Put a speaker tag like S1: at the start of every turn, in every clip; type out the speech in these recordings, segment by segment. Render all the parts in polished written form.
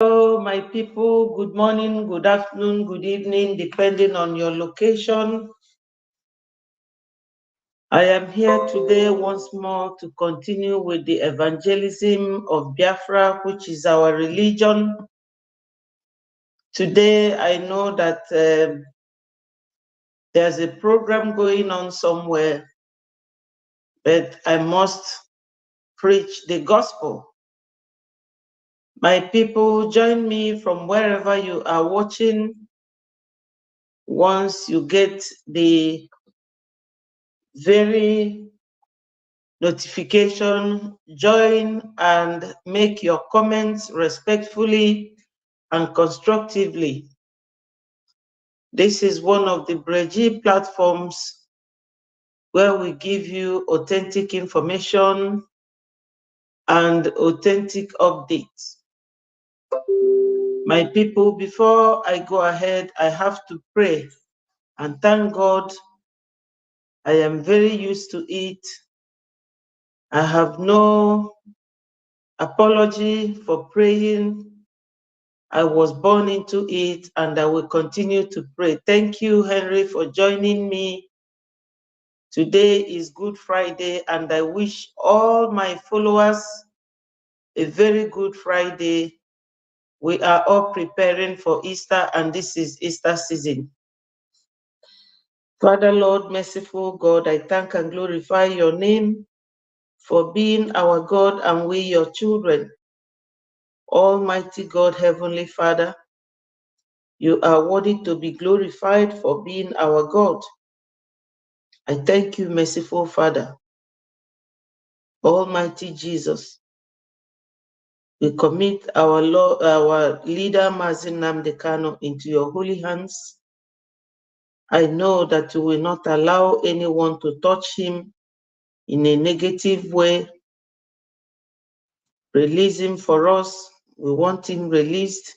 S1: Hello, my people. Good morning, good afternoon, good evening, depending on your location. I am here today once more to continue with the evangelism of Biafra, which is our religion. Today, I know that there's a program going on somewhere, but I must preach the gospel. My people, join me from wherever you are watching. Once you get the very notification, join and make your comments respectfully and constructively. This is one of the Breji platforms where we give you authentic information and authentic updates. My people, before I go ahead, I have to pray and thank God. I am very used to it. I have no apology for praying. I was born into it and I will continue to pray. Thank you, Henry, for joining me. Today is Good Friday and I wish all my followers a very good Friday. We are all preparing for Easter and this is Easter season. Father, Lord, merciful God, I thank and glorify your name for being our God and we your children. Almighty God, Heavenly Father, you are worthy to be glorified for being our God. I thank you, merciful Father. Almighty Jesus, we commit our Lord, our leader, Mazin Nnamdi Kanu, into your holy hands. I know that you will not allow anyone to touch him in a negative way. Release him for us. We want him released.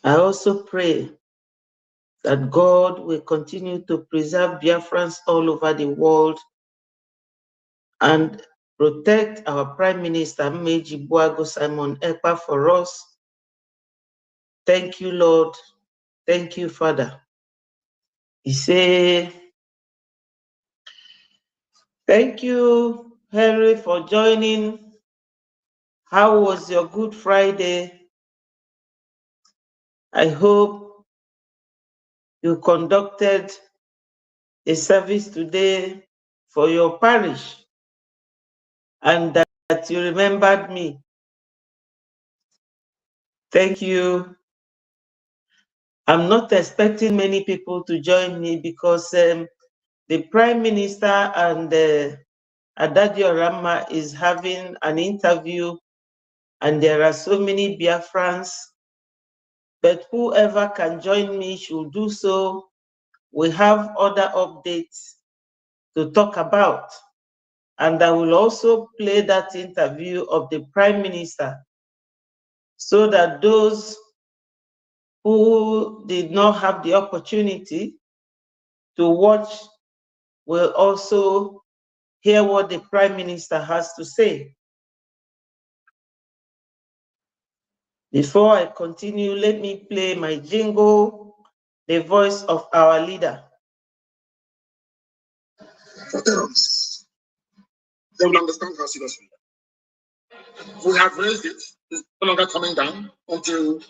S1: I also pray that God will continue to preserve Biafrans all over the world and protect our Prime Minister, Meji Buago Simon Epka, for us. Thank you, Lord. Thank you, Father. He say, thank you, Henry, for joining. How was your Good Friday? I hope you conducted a service today for your parish and that you remembered me. Thank you. I'm not expecting many people to join me because the Prime Minister and Adadiorama is having an interview and there are so many Biafrans, but whoever can join me should do so. We have other updates to talk about. And I will also play that interview of the Prime Minister so that those who did not have the opportunity to watch will also hear what the Prime Minister has to say. Before I continue, let me play my jingle, the voice of our leader.
S2: For terrorists, they will understand how serious we are. We have raised it. It's no longer coming down until,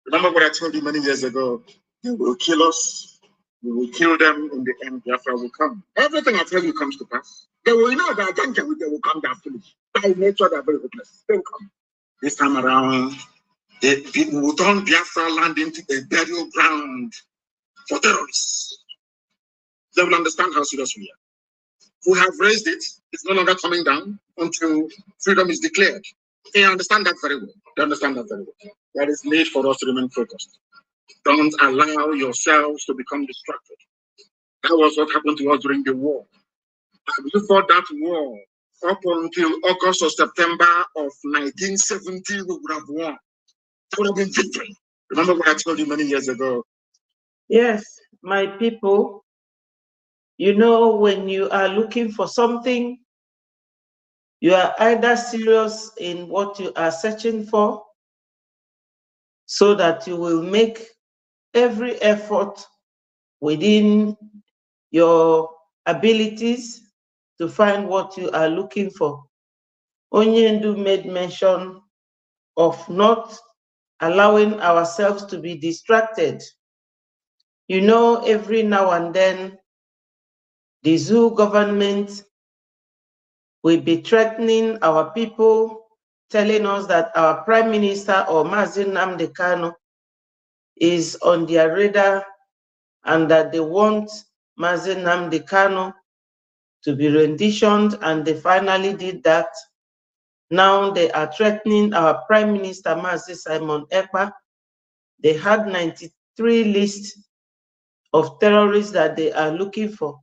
S2: remember what I told you many years ago, they will kill us, we will kill them, in the end, Biafra will come. Everything I tell you comes to pass. They will know that they will come down foolish. By nature, they're very hopeless. They will come. This time around, we will turn Biafra land into a burial ground for terrorists. They will understand how serious we are. We have raised it. It's no longer coming down until freedom is declared. They understand that very well. They understand that very well. There is need for us to remain focused. Don't allow yourselves to become distracted. That was what happened to us during the war. And before that war, up until August or September of 1970, we would have won. That would have been victory. Remember what I told you many years ago?
S1: Yes, my people, you know, when you are looking for something, you are either serious in what you are searching for, so that you will make every effort within your abilities to find what you are looking for. Onyendu made mention of not allowing ourselves to be distracted. You know, every now and then, the zoo government will be threatening our people, telling us that our Prime Minister or Mazi Nnamdi Kanu is on their radar and that they want Mazi Nnamdi Kanu to be renditioned, and they finally did that. Now they are threatening our Prime Minister, Mazi Simon Epka. They had 93 lists of terrorists that they are looking for,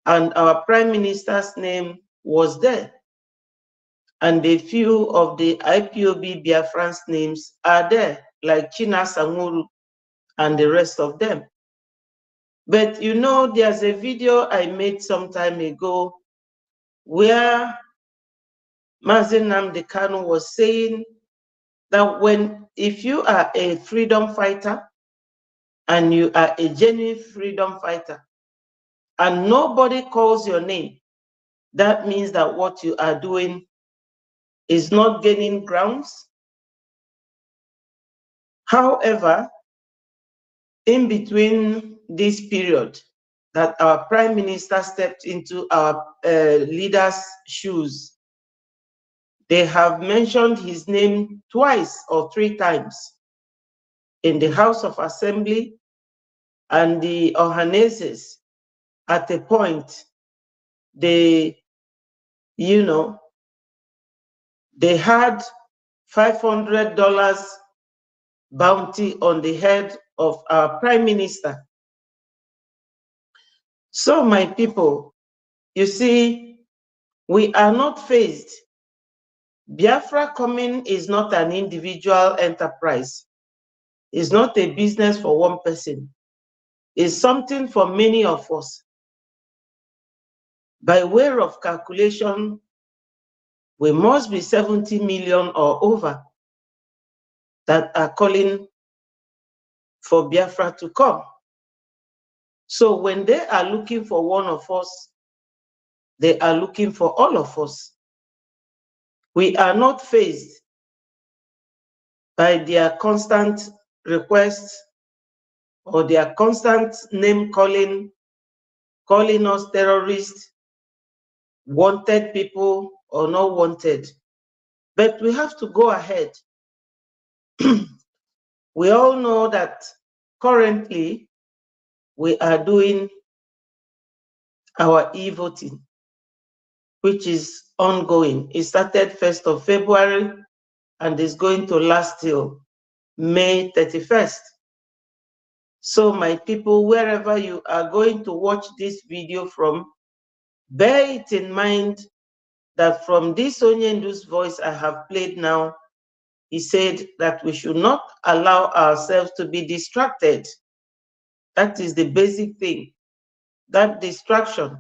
S1: and our Prime Minister's name was there. And a few of the IPOB Biafrans names are there, like China Sanguru and the rest of them. But you know, there's a video I made some time ago where Mazi Nnamdi Kanu was saying that if you are a freedom fighter and you are a genuine freedom fighter and nobody calls your name, that means that what you are doing is not gaining grounds. However, in between this period that our Prime Minister stepped into our leader's shoes, they have mentioned his name twice or three times in the House of Assembly, and the Ohaneses at a point, they had $500 bounty on the head of our Prime Minister. So my people, you see, we are not phased. Biafra coming is not an individual enterprise. It's not a business for one person. It's something for many of us. By way of calculation, we must be 70 million or over that are calling for Biafra to come. So when they are looking for one of us, they are looking for all of us. We are not fazed by their constant requests or their constant name calling us terrorists, wanted people or not wanted. But we have to go ahead. We all know that currently we are doing our e-voting, which is ongoing. It started 1st of February and is going to last till May 31st. So my people, wherever you are going to watch this video from, bear it in mind that from this Onyendu's voice I have played now, he said that we should not allow ourselves to be distracted. That is the basic thing. That distraction,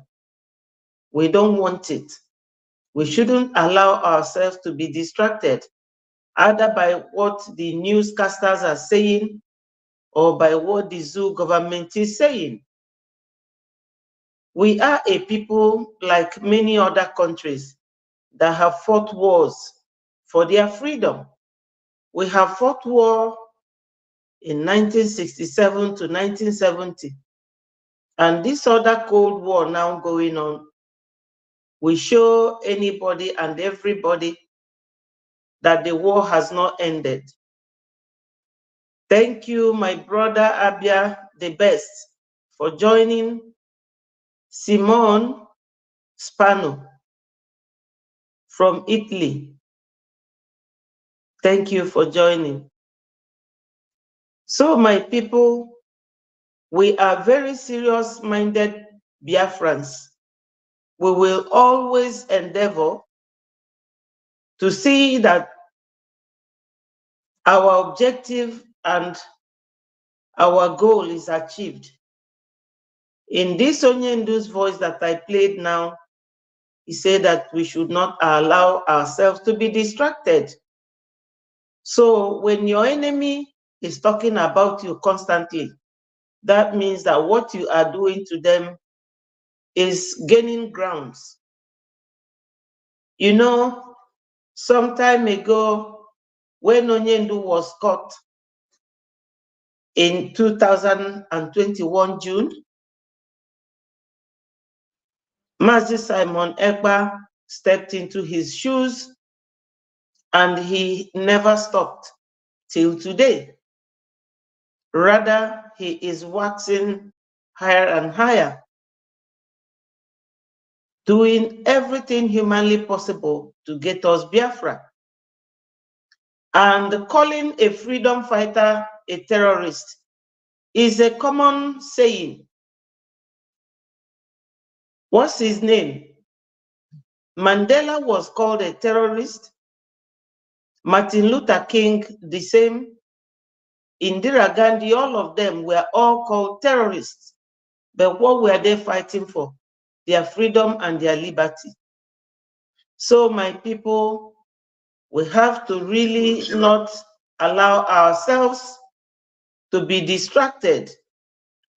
S1: we don't want it. We shouldn't allow ourselves to be distracted, either by what the newscasters are saying or by what the zoo government is saying. We are a people like many other countries that have fought wars for their freedom. We have fought war in 1967 to 1970. And this other Cold War now going on will show anybody and everybody that the war has not ended. Thank you, my brother Abia, the best, for joining. Simone Spano from Italy, thank you for joining. So my people, we are very serious-minded Biafrans. We will always endeavor to see that our objective and our goal is achieved. In this Onyendu's voice that I played now, he said that we should not allow ourselves to be distracted. So when your enemy is talking about you constantly, that means that what you are doing to them is gaining grounds. You know, some time ago, when Onyendu was caught in 2021 June, Mazi Simon Epka stepped into his shoes and he never stopped till today. Rather, he is waxing higher and higher, doing everything humanly possible to get us Biafra. And calling a freedom fighter a terrorist is a common saying. What's his name? Mandela was called a terrorist. Martin Luther King, the same. Indira Gandhi, all of them were all called terrorists. But what were they fighting for? Their freedom and their liberty. So my people, we have to really not allow ourselves to be distracted.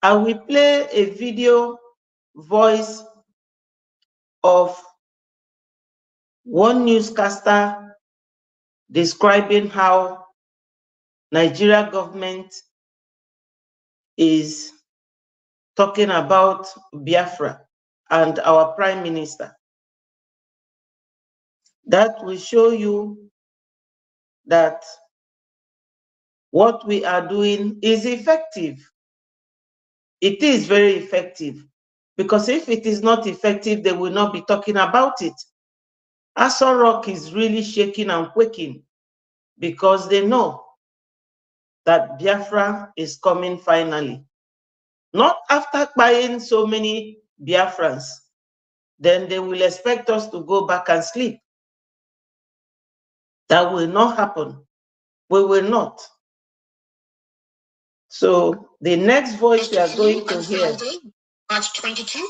S1: I will play a video voice of one newscaster describing how Nigeria government is talking about Biafra and our prime minister. That will show you that what we are doing is effective. It is very effective, because if it is not effective, they will not be talking about it. Aso Rock is really shaking and quaking because they know that Biafra is coming finally. Not after buying so many Biafrans, then they will expect us to go back and sleep. That will not happen. We will not. So the next voice we are going to hear.
S3: March 22.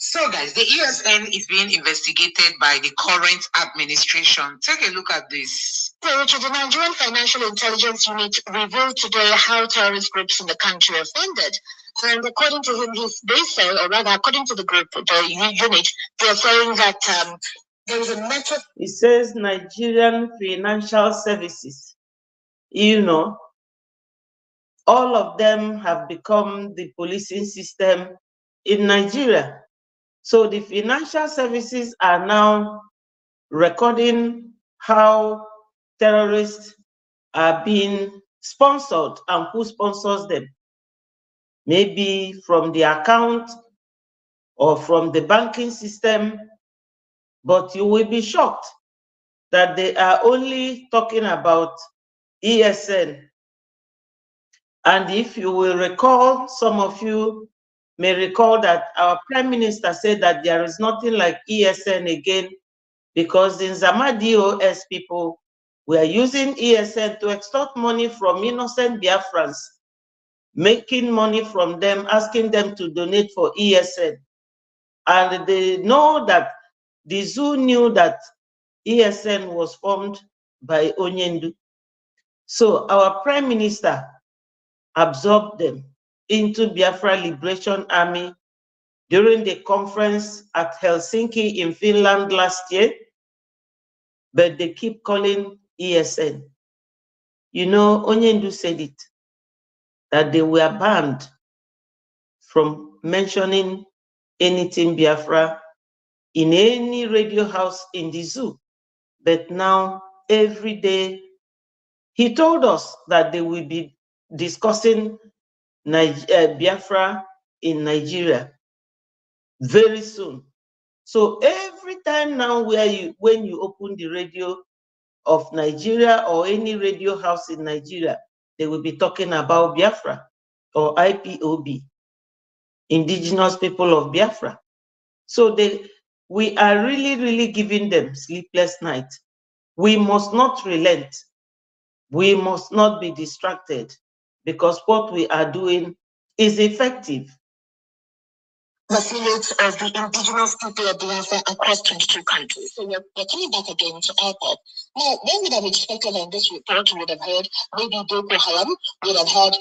S3: So guys, the ESN is being investigated by the current administration. Take a look at this. So the Nigerian Financial Intelligence Unit revealed today how terrorist groups in the country are funded. And according to him, they say, or rather, according to the group, the unit, they're saying that there is a method.
S1: It says Nigerian Financial Services. You know, all of them have become the policing system in Nigeria. So the financial services are now recording how terrorists are being sponsored and who sponsors them. Maybe from the account or from the banking system, but you will be shocked that they are only talking about ESN. And if you will recall, some of you may recall that our Prime Minister said that there is nothing like ESN again, because the Nzama people were using ESN to extort money from innocent Biafrans, making money from them, asking them to donate for ESN. And they know that the zoo knew that ESN was formed by Onyendu. So our Prime Minister absorbed them into Biafra Liberation Army during the conference at Helsinki in Finland last year, but they keep calling ESN. You know, Onyendu said it, that they were banned from mentioning anything Biafra in any radio house in the zoo. But now, every day, he told us that they will be discussing Biafra in Nigeria very soon. So every time now when you open the radio of Nigeria or any radio house in Nigeria, they will be talking about Biafra or IPOB, Indigenous People of Biafra. So we are really, really giving them sleepless nights. We must not relent. We must not be distracted, because what we are doing is effective.
S3: affiliates of the indigenous people of Biafra across 22 countries. So we're coming back again to IPOP. Now, one would have expected in this report, we would have heard maybe Boko Haram, we would have heard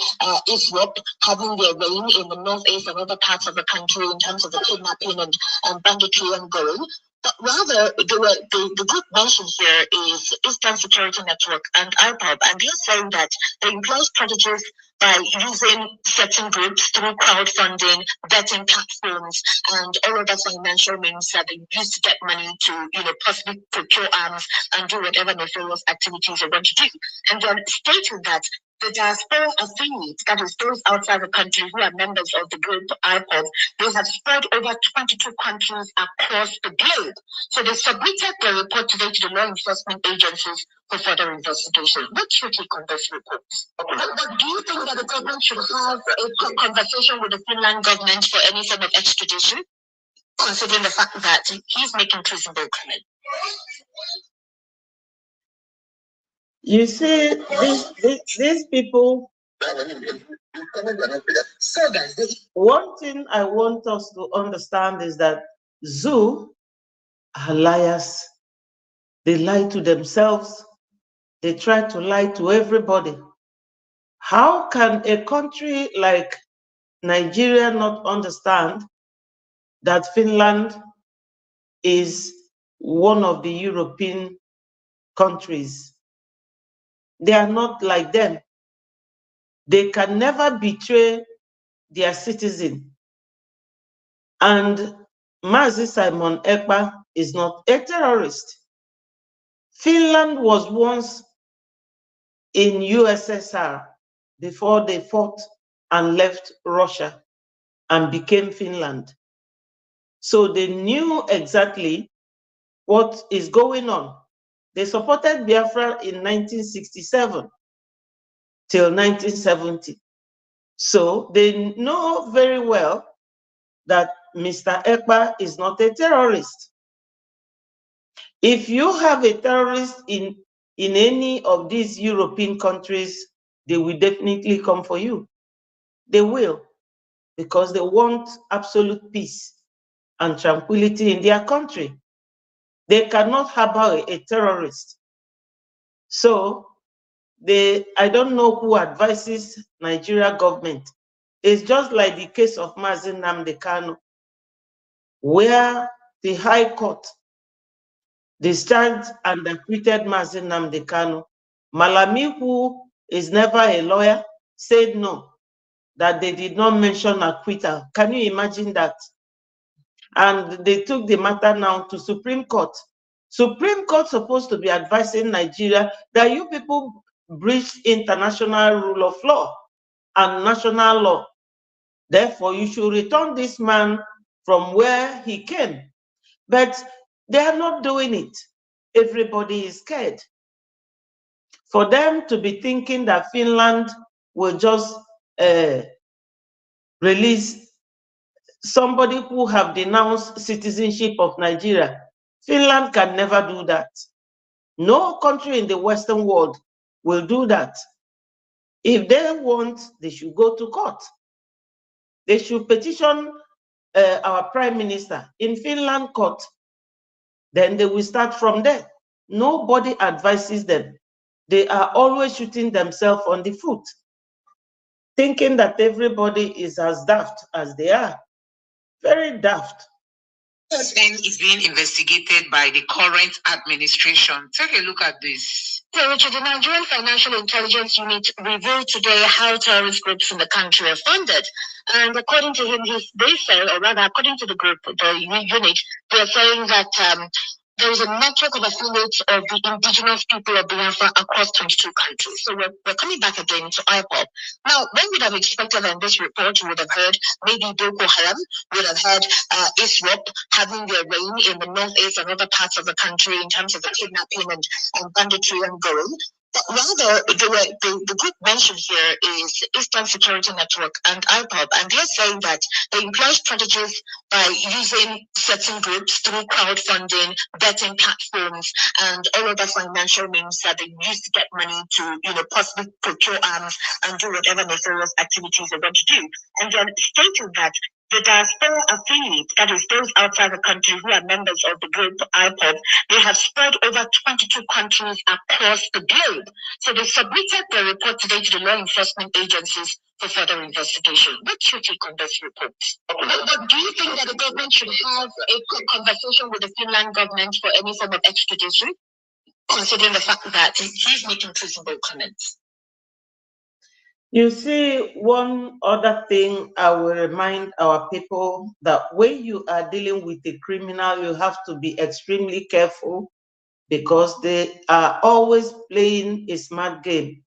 S3: ISWAP having their reign in the northeast and other parts of the country in terms of the kidnapping and banditry ongoing. But rather, the group mentioned here is Eastern Security Network and IPOP, and they're saying that they employ strategies by using certain groups through crowdfunding, betting platforms, and all other financial means that they use to get money to, possibly procure arms and do whatever nefarious activities they want to do. And they're stating that the diaspora affiliates, that is those outside the country who are members of the group IPOP, they have spread over 22 countries across the globe. So they submitted the report today to the law enforcement agencies for further investigation. What's your take on this report? But do you think that the government should have a conversation with the Finland government for any form of extradition, considering the fact that he's making treasonable claims?
S1: You see, these people, one thing I want us to understand is that Zoo are liars. They lie to themselves. They try to lie to everybody. How can a country like Nigeria not understand that Finland is one of the European countries? They are not like them. They can never betray their citizen. And Mazi Simon Epka is not a terrorist. Finland was once in USSR before they fought and left Russia and became Finland. So they knew exactly what is going on. They supported Biafra in 1967 till 1970. So they know very well that Mr. Epka is not a terrorist. If you have a terrorist in any of these European countries, they will definitely come for you. They will, because they want absolute peace and tranquility in their country. They cannot harbor a terrorist. So I don't know who advises Nigeria government. It's just like the case of Mazi Nnamdi Kanu, where the High Court discharged and acquitted Mazi Nnamdi Kanu. Malami, who is never a lawyer, said no, that they did not mention acquittal. Can you imagine that? And they took the matter now to Supreme Court. Supreme Court supposed to be advising Nigeria that you people breached international rule of law and national law. Therefore, you should return this man from where he came. But they are not doing it. Everybody is scared. For them to be thinking that Finland will just release somebody who have denounced citizenship of Nigeria. Finland can never do that. No country in the Western world will do that. If they want, they should go to court. They should petition our prime minister in Finland court. Then they will start from there. Nobody advises them. They are always shooting themselves on the foot, thinking that everybody is as daft as they are. Very daft.
S3: ESN is being investigated by the current administration. Take a look at this. So, Richard, the Nigerian Financial Intelligence Unit revealed today how terrorist groups in the country are funded. And according to him, they say, or rather, according to the group, the unit, they're saying that there is a network of affiliates of the indigenous people of Biafra across 22 countries. So we're coming back again to IPOP. Now, when we would have expected in this report, we would have heard maybe Boko Haram, we would have heard ISWAP having their reign in the northeast and other parts of the country in terms of the kidnapping and banditry ongoing. But rather, the group mentioned here is Eastern Security Network and IPOP, and they're saying that they employ strategies by using certain groups through crowdfunding, betting platforms, and all other financial means that they use to get money to, possibly procure arms and do whatever nefarious activities they want to do. And they're stating that The diaspora affiliate, that is those outside the country who are members of the group IPOD, they have spread over 22 countries across the globe. So they submitted their report today to the law enforcement agencies for further investigation. What's your take on this report? But do you think that the government should have a conversation with the Finland government for any form of extradition, considering the fact that he's making treasonable comments?
S1: You see, one other thing I will remind our people that when you are dealing with a criminal, you have to be extremely careful because they are always playing a smart game.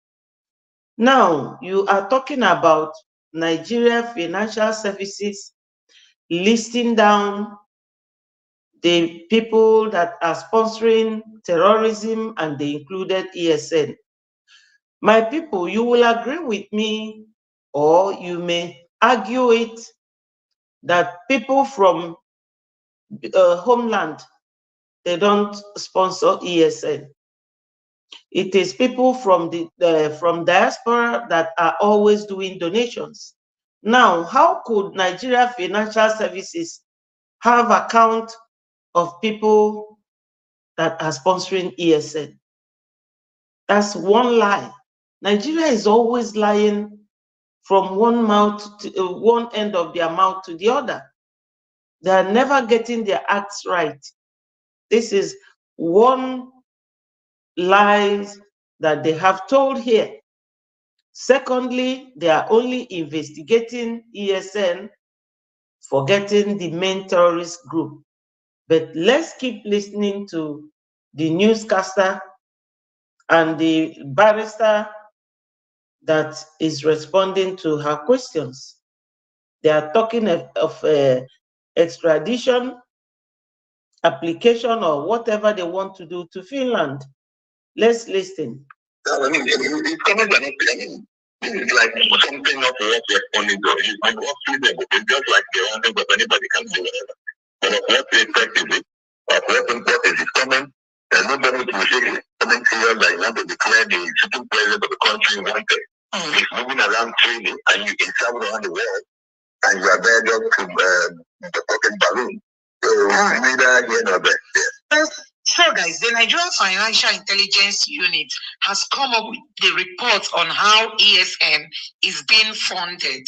S1: Now, you are talking about Nigeria Financial Services listing down the people that are sponsoring terrorism, and they included ESN. My people, you will agree with me, or you may argue it, that people from homeland, they don't sponsor ESN. It is people from from diaspora that are always doing donations. Now, how could Nigeria Financial Services have account of people that are sponsoring ESN? That's one lie. Nigeria is always lying from one mouth to one end of their mouth to the other. They are never getting their acts right. This is one lie that they have told here. Secondly, they are only investigating ESN, forgetting the main terrorist group. But let's keep listening to the newscaster and the barrister that is responding to her questions. They are talking of extradition application or whatever they want to do to Finland. Let's listen.
S3: I mean, it's coming by nothing. This is like something not worth responding to. It's not worth freedom. It's just like the one thing that anybody can do whatever. But of what effectively, of what importance is coming, there's nobody to say coming here that you want to declare the sitting president of the country wanted. He's moving around freely and you can travel around the world and you are there just to the pocket balloon. So neither here nor there. Yes. So guys, the Nigerian Financial Intelligence Unit has come up with the report on how ESN is being funded.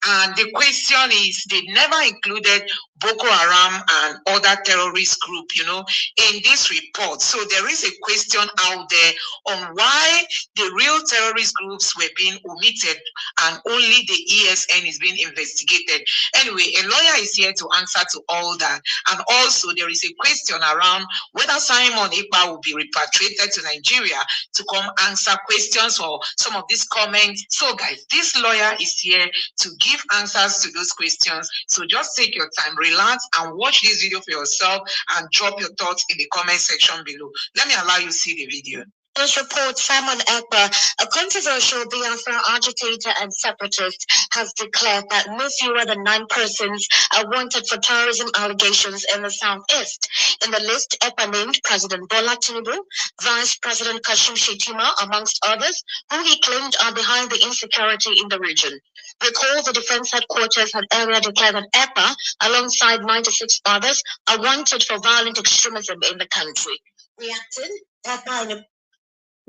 S3: And the question is, they never included Boko Haram and other terrorist group, in this report. So there is a question out there on why the real terrorist groups were being omitted and only the ESN is being investigated. Anyway, a lawyer is here to answer to all that. And also there is a question around whether Simon Ekpa will be repatriated to Nigeria to come answer questions or some of these comments. So guys, this lawyer is here to give answers to those questions. So just take your time, relax and watch this video for yourself and drop your thoughts in the comment section below. Let me allow you to see the video. This report, Simon Epka, a controversial Biafra agitator and separatist, has declared that no fewer than 9 persons are wanted for terrorism allegations in the southeast. In the list, Epka named President Bola Tinubu, Vice President Kashim Shettima, amongst others, who he claimed are behind the insecurity in the region. Recall the defense headquarters had earlier declared that Epka, alongside 96 others, are wanted for violent extremism in the country. Reacting, Epka in a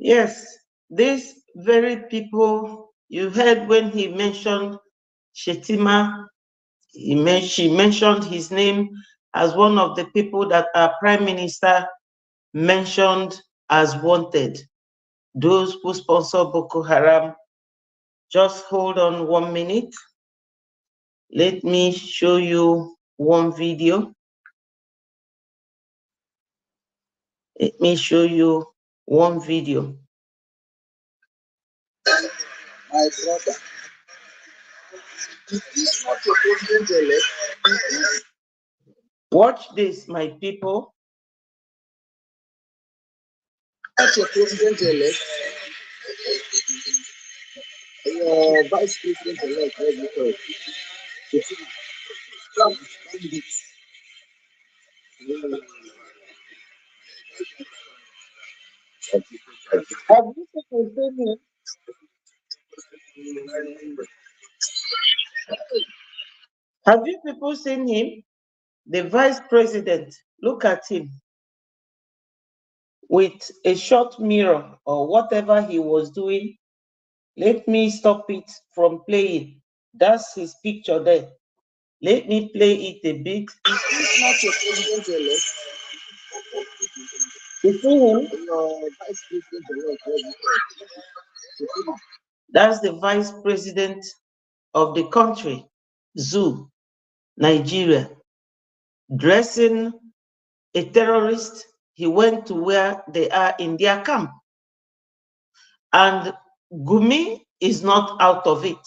S1: Yes, these very people, you heard when he mentioned Shettima, she mentioned his name as one of the people that our Prime Minister mentioned as wanted. Those who sponsor Boko Haram. Just hold on 1 minute. Let me show you one video. Let me show you one video.
S2: My brother, is this not your president-elect?
S1: Watch this, my people.
S2: Not your president-elect. Your vice president-elect, what do you call it? Have you seen his statement?
S1: Have you people seen him? The vice president, look at him with a short mirror or whatever he was doing. Let me stop it from playing. That's his picture there. Let me play it a bit.
S2: It's not your president elect.
S1: You see him?
S2: Your vice president elect.
S1: That's the vice president of the country, Zoo, Nigeria, dressing a terrorist. He went to where they are in their camp. And Gumi is not out of it.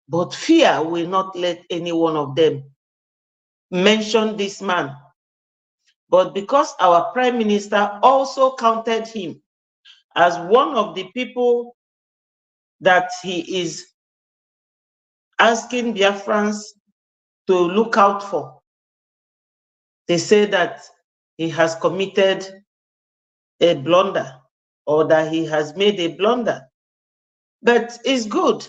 S1: But fear will not let any one of them mention this man. But because our prime minister also counted him as one of the people that he is asking Biafrans to look out for, they say that he has committed a blunder or that he has made a blunder. But it's good.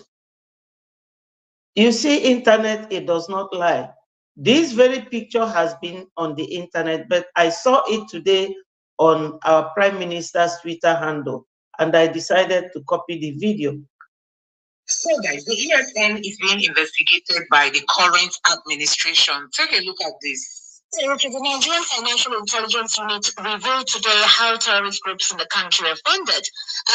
S1: You see, internet, it does not lie. This very picture has been on the internet, but I saw it today on our Prime Minister's Twitter handle, and I decided to copy the video.
S3: So guys, the ESN is being investigated by the current administration. Take a look at this. So, the Nigerian Financial Intelligence Unit revealed today how terrorist groups in the country are funded.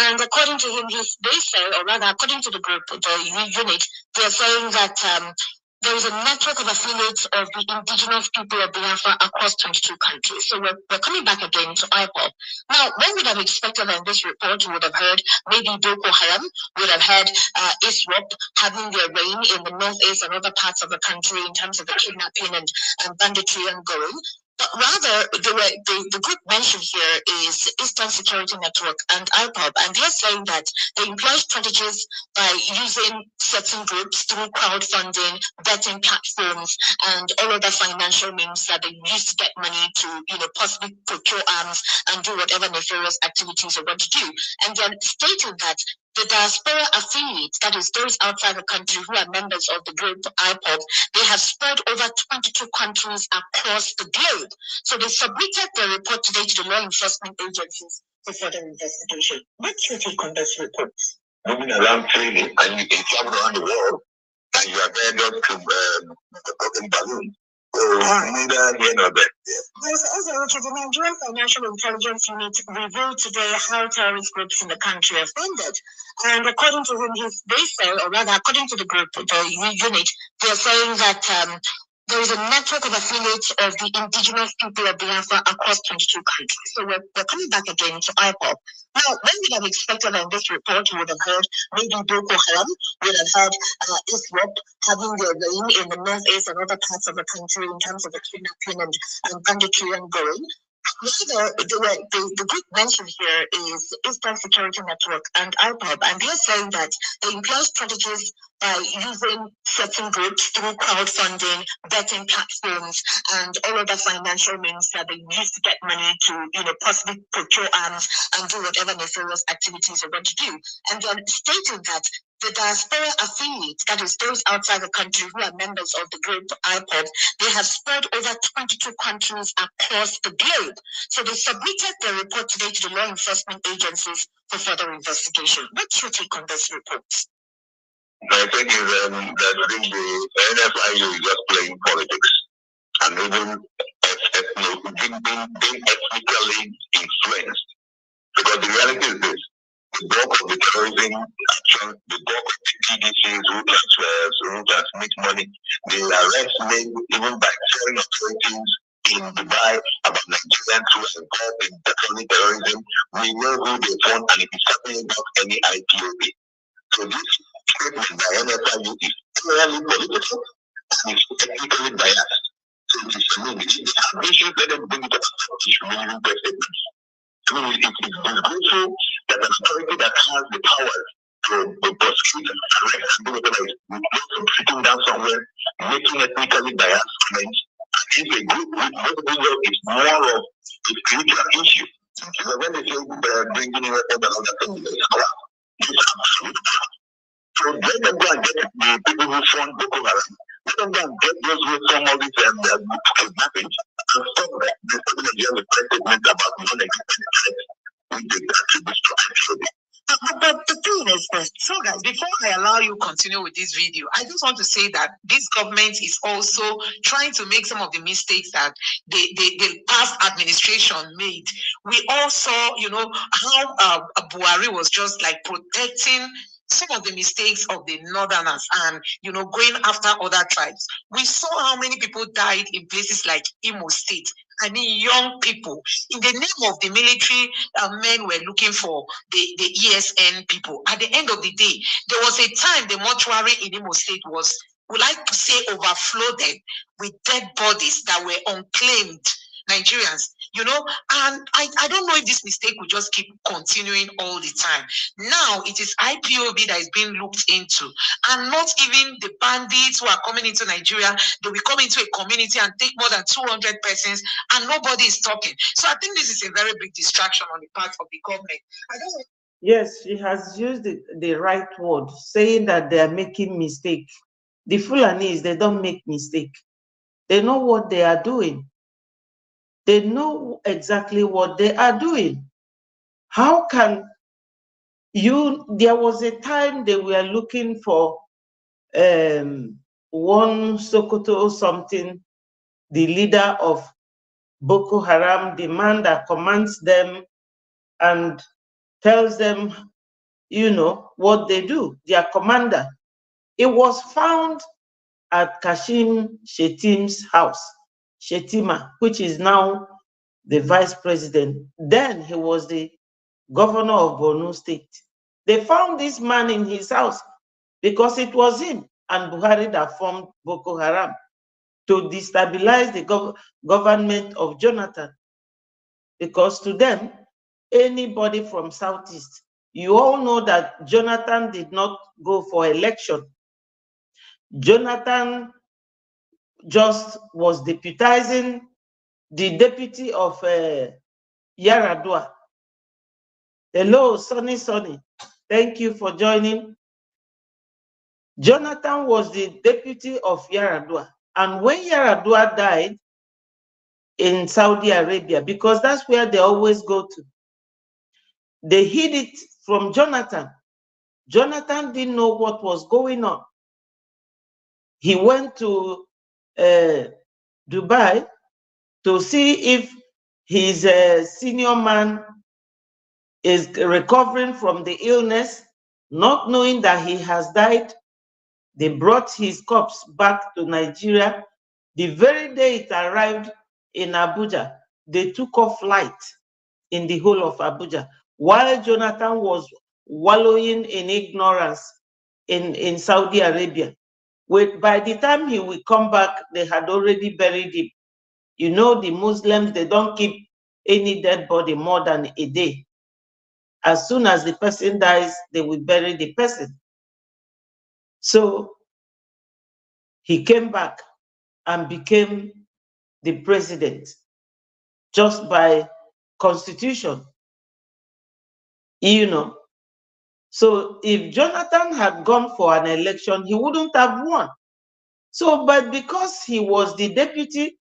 S3: And according to him, they say, or rather, according to the group, the unit, they're saying that there is a network of affiliates of the indigenous people of Biafra across 22 countries. So we're coming back again to IPOB. Now, one would have expected in this report, you would have heard maybe Boko Haram, would have had ISWAP having their reign in the northeast and other parts of the country in terms of the kidnapping and banditry ongoing. But rather, the group mentioned here is Eastern Security Network and IPOB, and they're saying that they employ strategies by using certain groups through crowdfunding, betting platforms, and all other financial means that they use to get money to, possibly procure arms and do whatever nefarious activities they want to do. And then stating that the Diaspora affiliates, that is those outside the country who are members of the group IPOB, they have spread over 22 countries across the globe. So they submitted the report today to the law enforcement agencies for further investigation. What's your take on this report? Moving around freely and you can travel around the world and you are very not to the broken balloon. Neither here nor there. There's also the Nigerian Financial Intelligence Unit revealed today how terrorist groups in the country are funded. And according to him, they say, or rather, according to the group, the unit, they're saying that there is a network of affiliates of the indigenous people of Biafra across 22 countries. So we're coming back again to IPOB. Now, when we have expected on this report, you would have heard maybe Boko Haram, would have had ISWAP having their reign in the northeast and other parts of the country in terms of the kidnapping and banditry ongoing. Rather, the group mentioned here is Eastern Security Network and IPOB, and they're saying that they employ strategies by using certain groups through crowdfunding, betting platforms, and all other financial means that they use to get money to, possibly procure arms and do whatever nefarious activities they want to do. And then stating that the Diaspora affiliates, that is those outside the country who are members of the group IPOB, they have spread over 22 countries across the globe. So they submitted the report today to the law enforcement agencies for further investigation. What's your take on this report? My take is that I think the NFIU is just playing politics and even being ethnically influenced. Because the reality is this: the bulk of the terrorism action, the bulk of the PDCs who transfers, who transmit money, the arrests made even by foreign authorities in Dubai about Nigerians who are involved in terrorism, we know who they fund, and it is happening about any IPOB. So this statement by NFIU is clearly political and it's technically biased. So it is if they have issues, let them bring it up as issue, meaning their statements. I mean, it's disgraceful that an authority that has the power to prosecute and arrest and do whatever it is, sitting down somewhere, making ethnically biased comments, and if a group is more of a spiritual issue. So when they say bringing in weapons and all that stuff, it's crap. It's absolute crap. So let them go and get the people who fund Boko Haram, let
S2: them go and get those who come all this kidnapping and stop that. The Nigerian statement about non-existent we did that to destroy actually.
S3: But the thing is this, so guys, before I allow you continue with this video, I just want to say that this government is also trying to make some of the mistakes that the past administration made. We all saw, you know, how Buhari was just like protecting some of the mistakes of the northerners and, you know, going after other tribes. We saw how many people died in places like Imo State. I mean, young people. In the name of the military, men were looking for the ESN people. At the end of the day, there was a time the mortuary in Imo State was, we like to say, overflowed with dead bodies that were unclaimed Nigerians, you know, and I don't know if this mistake will just keep continuing all the time. Now it is IPOB that is being looked into, and not even the bandits who are coming into Nigeria. They will come into a community and take more than 200 persons, and nobody is talking. So I think this is a very big distraction on the part of the government.
S1: Yes, she has used the right word, saying that they are making mistake. The Fulanis, they don't make mistake. They know what they are doing. They know exactly what they are doing. How can you, there was a time they were looking for one Sokoto or something, the leader of Boko Haram, the man that commands them and tells them, you know, what they do, their commander. It was found at Kashim Shetim's house, Shetima, which is now the vice president. Then he was the governor of Borno State. They found this man in his house because it was him and Buhari that formed Boko Haram to destabilize the government of Jonathan. Because to them, anybody from Southeast, you all know that Jonathan did not go for election. Jonathan just was deputizing the deputy of Yaradua. Hello, Sonny. Thank you for joining. Jonathan was the deputy of Yaradua. And when Yaradua died in Saudi Arabia, because that's where they always go to, they hid it from Jonathan. Jonathan didn't know what was going on. He went to Dubai to see if his senior man is recovering from the illness, not knowing that he has died. They brought his corpse back to Nigeria. The very day it arrived in Abuja, they took off flight in the whole of Abuja, while Jonathan was wallowing in ignorance in Saudi Arabia. By the time he will come back, they had already buried him. You know, the Muslims, they don't keep any dead body more than a day. As soon as the person dies, they will bury the person. So he came back and became the president just by constitution, you know. So if Jonathan had gone for an election, he wouldn't have won. So, but because he was the deputy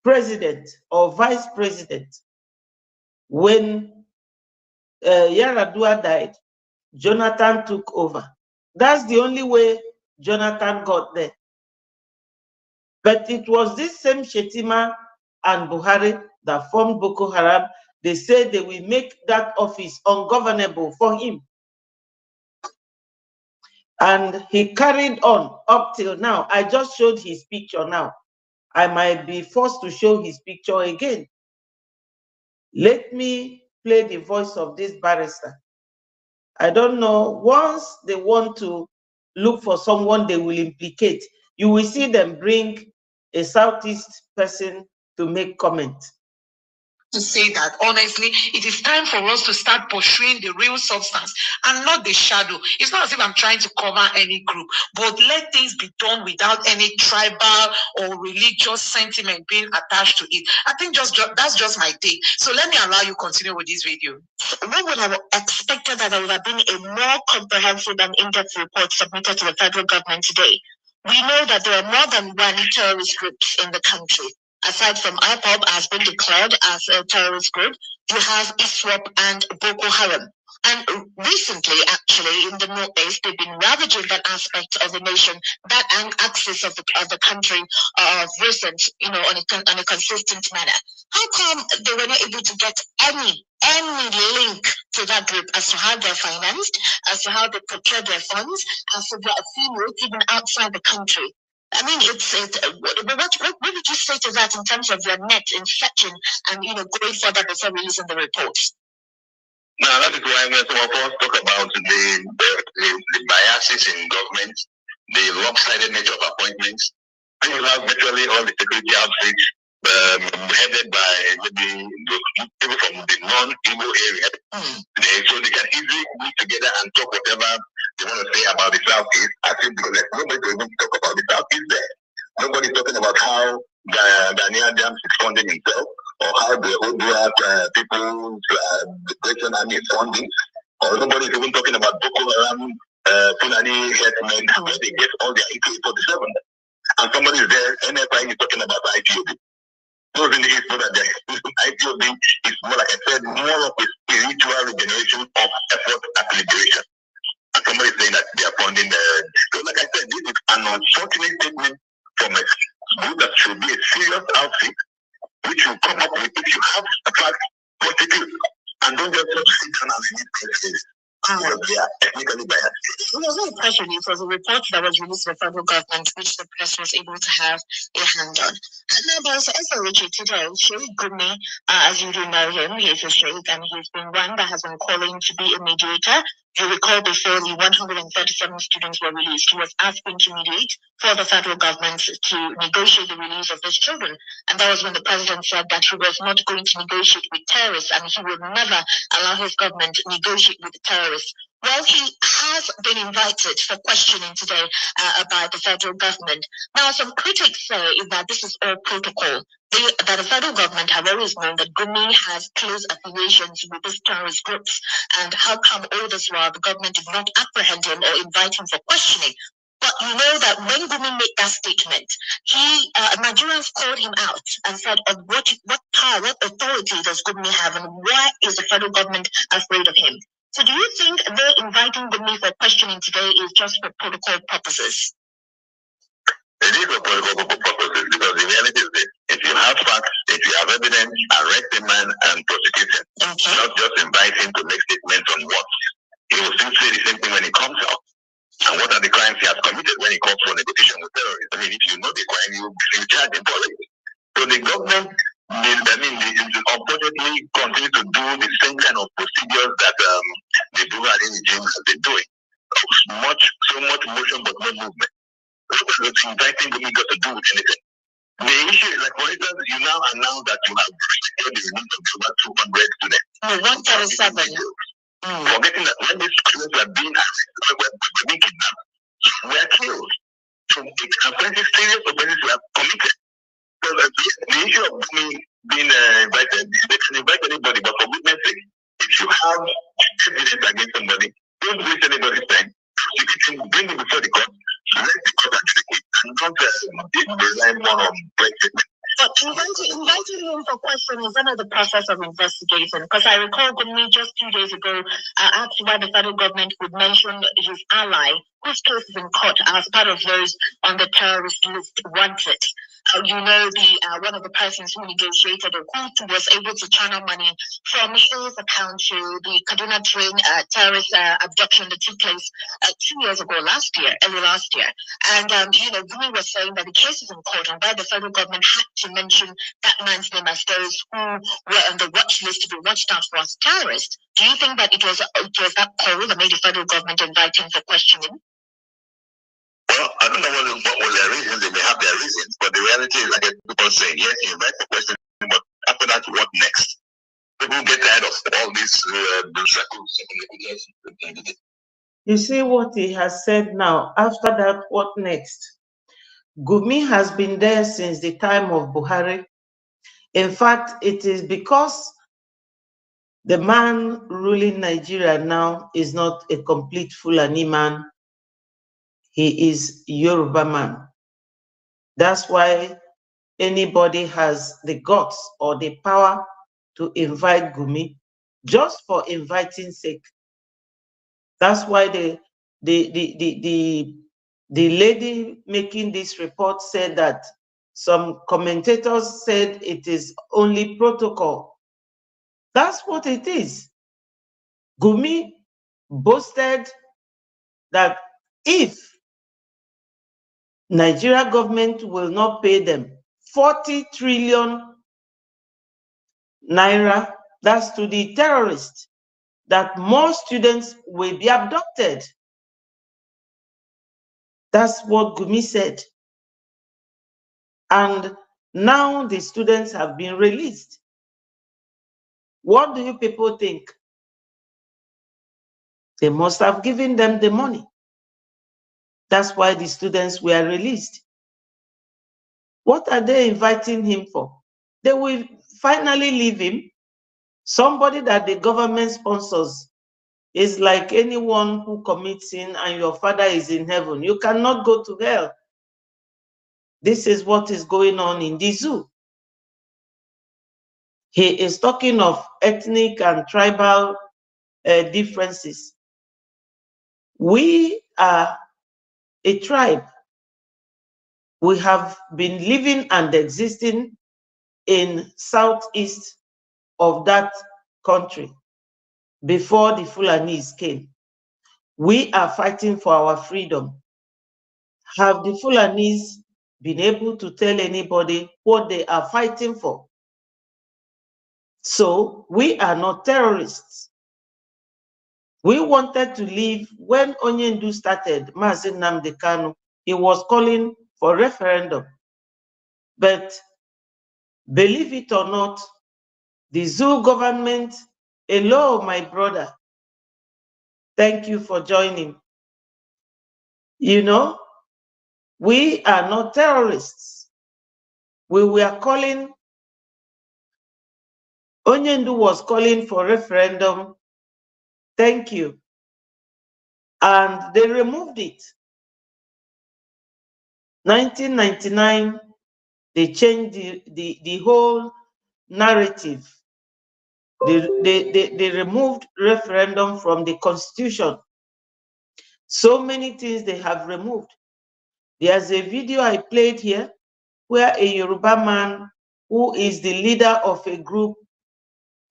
S1: president or vice president, when Yaradua died, Jonathan took over. That's the only way Jonathan got there. But it was this same Shetima and Buhari that formed Boko Haram. They said they will make that office ungovernable for him. And he carried on up till now. I just showed his picture now. I might be forced to show his picture again. Let me play the voice of this barrister. I don't know, once they want to look for someone they will implicate, you will see them bring a Southeast person to make comment.
S3: To say that honestly, it is time for us to start pursuing the real substance and not the shadow. It's not as if I'm trying to cover any group, but let things be done without any tribal or religious sentiment being attached to it. I think that's just my take. So let me allow you continue with this video. We would have expected that there would have been a more comprehensive and in-depth report submitted to the federal government today. We know that there are more than one terrorist groups in the country. Aside from IPOB has been declared as a terrorist group, you have ISWAP and Boko Haram. And recently, actually, in the Northeast, they've been ravaging that aspect of the nation, that axis of the country of recent, on a consistent manner. How come they were not able to get any link to that group as to how they're financed, as to how they procure their funds, as to their affiliates even outside the country? I mean, what would you say to that in terms of your net in searching and going further before releasing the reports?
S4: Now, that is why when some of us talk about the biases in government, the lopsided nature of appointments, and you have virtually all the security outfits headed by maybe people from the non-Igbo area. So they can easily meet together and talk whatever they want to say about the Southeast. I think because there's nobody to even talk about the Southeast there. Nobody's talking about how Daniel Adams is funding himself, or how the Odua People's Liberation Army is funding, or nobody's even talking about Boko Haram, Fulani headmen, where they get all their AK-47. And somebody is there, NFI is talking about IPOB. Those in the East know that the IPOB is more like I said, more of a spiritual regeneration of effort at liberation. And somebody is saying that they are funding the. So, like I said, this is an unfortunate statement from a group that should be a serious outfit, which you come up with if you have a fact, prosecute, and don't just sit down and read cases. They are technically biased.
S3: It was not a question. It was a report that was released by the federal government, which the press was able to have a hand on. Now, there's also Richard today, Sheikh Gumi, as you do know him, he's a sheikh, and he's been one that has been calling to be a mediator. You recall before the 137 students were released, he was asking to mediate for the federal government to negotiate the release of those children. And that was when the president said that he was not going to negotiate with terrorists and he would never allow his government to negotiate with terrorists. Well, he has been invited for questioning today by the federal government. Now, some critics say that this is all protocol. That the federal government have always known that Gumi has close affiliations with these terrorist groups, and how come all this while the government did not apprehend him or invite him for questioning? But you know that when Gumi made that statement, Nigerians called him out and said, what power, what authority does Gumi have, and why is the federal government afraid of him? So do you think they inviting Gumi for questioning today is just for protocol purposes?
S4: It is for protocol purposes, because the reality is that if you have facts, if you have evidence, arrest the man and prosecute him. Okay. Not just invite him to make statements on what he will still say the same thing when he comes out. And what are the crimes he has committed when he calls for negotiation with terrorists? I mean, if you know the crime, you charge him for it. So the government, unfortunately, continue to do the same kind of procedures that the Buhari regime has been doing. So much motion, but no movement. What is inviting Gumi got to do with anything? The issue is, like, for instance, you now announce that you have secured the release of over 200 students.
S3: 137.
S4: Forgetting that when these students were being arrested, were being kidnapped, were killed. So it's offensive, serious offenses were committed. So the issue of being invited, they can invite anybody, but for goodness sake, if you have evidence against somebody, don't waste anybody's time. You can bring him before the court, let the court adjudicate, and don't rely more on prejudice.
S3: But inviting him for questioning is another process of investigation. Because I recall Gumi just 2 days ago asked why the federal government would mention his ally, whose case is in court, as part of those on the terrorist list wanted. You know, one of the persons who negotiated or who was able to channel money from his account to the Kaduna train terrorist abduction that took place 2 years ago, early last year. And, Gumi was saying that the case is in court and why the federal government had to mention that man's name as those who were on the watch list to be watched out for as terrorists. Do you think that it was that call that made the federal government invite him for questioning?
S4: Well, I don't know what was their reasons. They may have their reasons, but the reality is, like people say, yes, you invite the question, but after that, what next? People get tired of all these circles.
S1: You see what he has said now. After that, what next? Gumi has been there since the time of Buhari. In fact, it is because the man ruling Nigeria now is not a complete Fulani man. he is Yoruba man. That's why anybody has the guts or the power to invite Gumi just for inviting sake. That's why the lady making this report said that some commentators said it is only protocol. That's what it is. Gumi boasted that if Nigeria government will not pay them 40 trillion naira, that's to the terrorists, that more students will be abducted. That's what Gumi said. And now the students have been released. What do you people think? They must have given them the money. That's why the students were released. What are they inviting him for? They will finally leave him. Somebody that the government sponsors is like anyone who commits sin and your father is in heaven. You cannot go to hell. This is what is going on in the zoo. He is talking of ethnic and tribal differences. We are a tribe. We have been living and existing in southeast of that country before the Fulanis came. We are fighting for our freedom. Have the Fulanis been able to tell anybody what they are fighting for? So we are not terrorists. We wanted to leave when Onyendu started, Mazi Nnamdi Kanu, he was calling for referendum. But believe it or not, the zoo government, hello, my brother, thank you for joining. You know, we are not terrorists. We were calling, Onyendu was calling for referendum, thank you. And they removed it. 1999, they changed the whole narrative. They removed referendum from the constitution. So many things they have removed. There's a video I played here where a Yoruba man who is the leader of a group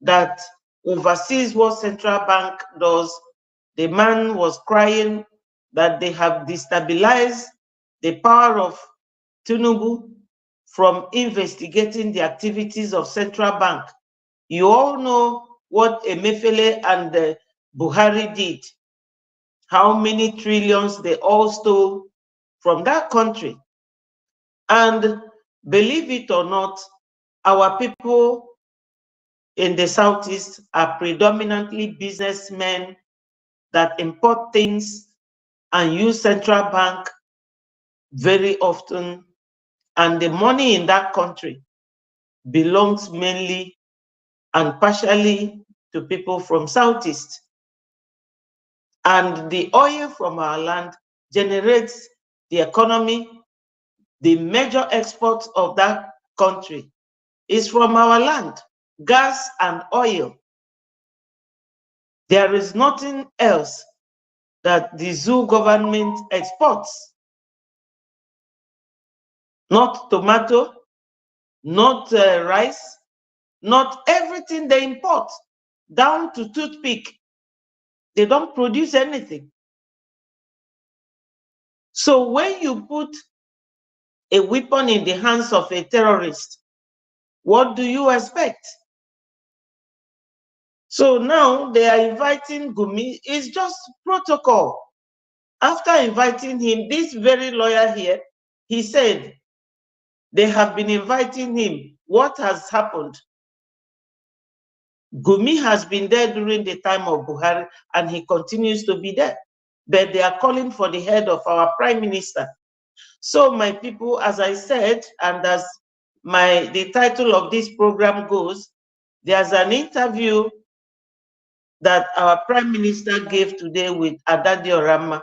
S1: that oversees what central bank does, the man was crying that they have destabilized the power of Tinubu from investigating the activities of central bank. You all know what Emefiele and Buhari did, how many trillions they all stole from that country. And believe it or not, our people in the Southeast are predominantly businessmen that import things and use central bank very often. And the money in that country belongs mainly and partially to people from Southeast. And the oil from our land generates the economy. The major exports of that country is from our land, gas and oil. There is nothing else that the zoo government exports. Not tomato, not rice, not everything they import, down to toothpick. They don't produce anything. So when you put a weapon in the hands of a terrorist, what do you expect? So now they are inviting Gumi. It's just protocol. After inviting him, this very lawyer here, he said they have been inviting him. What has happened? Gumi has been there during the time of Buhari and he continues to be there. But they are calling for the head of our prime minister. So my people, as I said, and as the title of this program goes, there's an interview that our prime minister gave today with Adadiorama.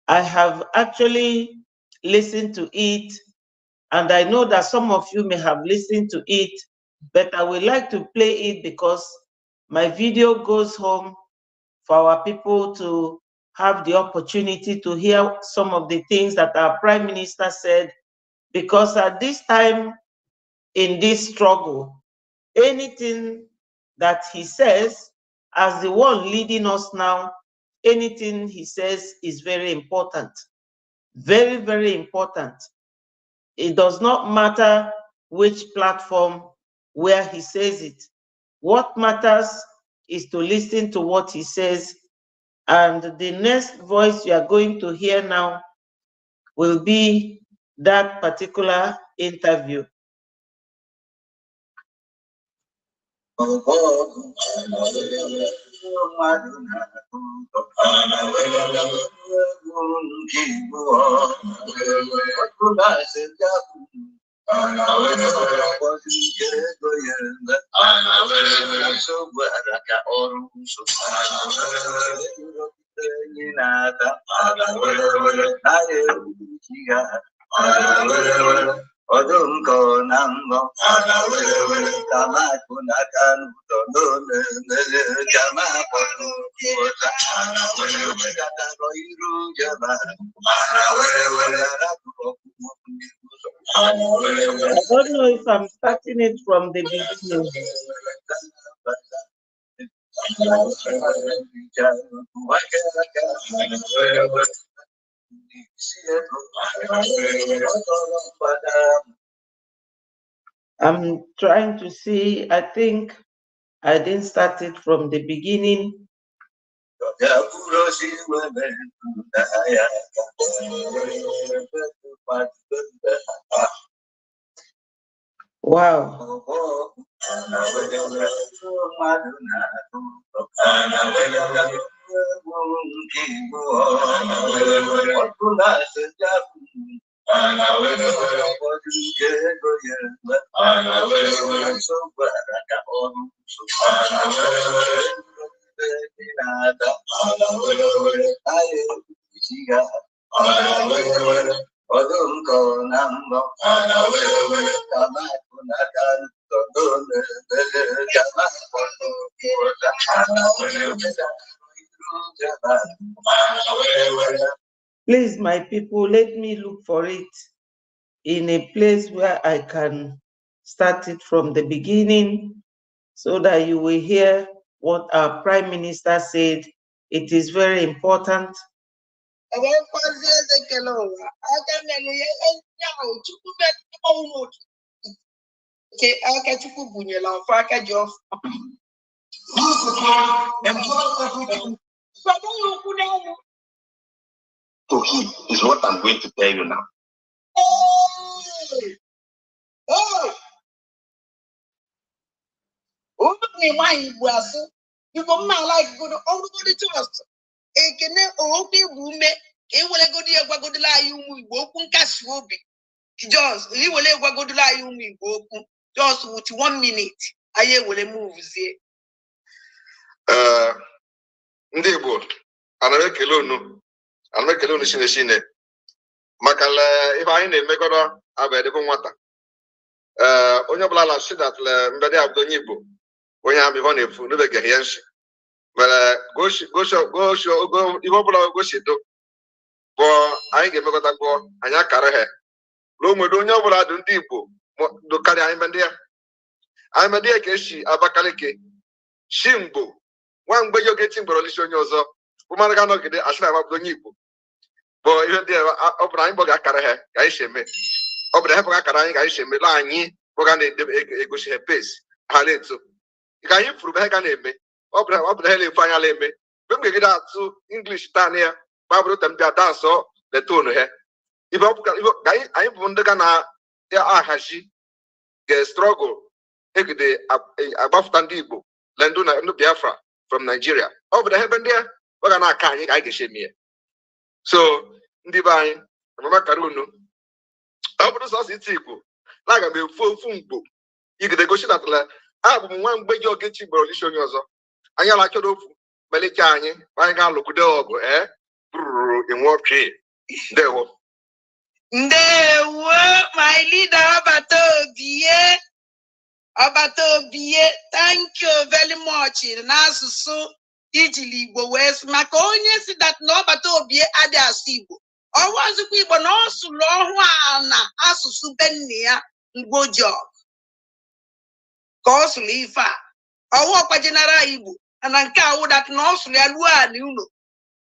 S1: I have actually listened to it, and I know that some of you may have listened to it, but I would like to play it because my video goes home for our people to have the opportunity to hear some of the things that our Prime Minister said, because at this time in this struggle, anything that he says, as the one leading us now, anything he says is very important. Very, very important. It does not matter which platform where he says it. What matters is to listen to what he says. And the next voice you are going to hear now will be that particular interview. I don't know if I'm starting it from the beginning. I'm trying to see, I think I didn't start it from the beginning. Wow. Please, my people, let me look for it in a place where I can start it from the beginning so that you will hear what our Prime Minister said. It is very important.
S4: To him is what I'm going to tell you now.
S3: Just with 1 minute, I will move here.
S2: Ndị Igbo ana ekele unu shine maka ife anyị na-emekọrọ abedịbụ nwata onye ọbụla na-asị that mbede abụdo onye Igbo onye amị ọ na-efu n'obegeghị ya nshi mere goshi ihe ọbụla goshido bụ anyị ga-emekọta kwuo anyị akara ha n'onwede onye ọbụla dị ndị Igbo dokarịa anyị mendị ya ka esi Abakaliki Shimgbo nwa mgbe ya ogeti mgbọrọ lisi onye ọzọ bụ mmadụ ga nọgide asị na abụdo onye Igbo bụ ihe ndị ọ bụrụ anyị gbọga akara ha ka anyị si eme ọ bụrụ hepụ akara anyị ka anyị si eme la anyị bụga na-egosi ha pesi ha na-eto ka anyị furu be ha ga na-eme ọ bụrụ ha na-efu anya na-eme mgbe m ga-egide atụ English taa ya ma bụrụ ta mbịa dansọ letonu ha ibe ka anyị bụ ndị ga na-ahazi ga-strọgụl egide agbafụta ndị Igbo le ndụ Biafra from Nigeria ọ bụrụ ebe ndị ọ ga na-aka anyị ka anyị ga-esi eme ya so ndị be anyị amama kara unu ọ bụrụ sọsọ iti Igbo na aga m efu ofu mgbo igide gosi natala abụ m nwa mgbe ji ogechi gbara olisi onye ọzọ anyị alachọrọ ofu melike anyị ga-alụkwude ọgụ bụrụrụ enwe ọpị
S3: My leader, Abatobie, thank you very much. Nasusu, Ijili, West Maconia said that no Batobie Adasibo. Or was the people also long Asusu Benia, go job. Cause Lifa. I walk by General Ibu, and I can't that Noslia Lua Nuno.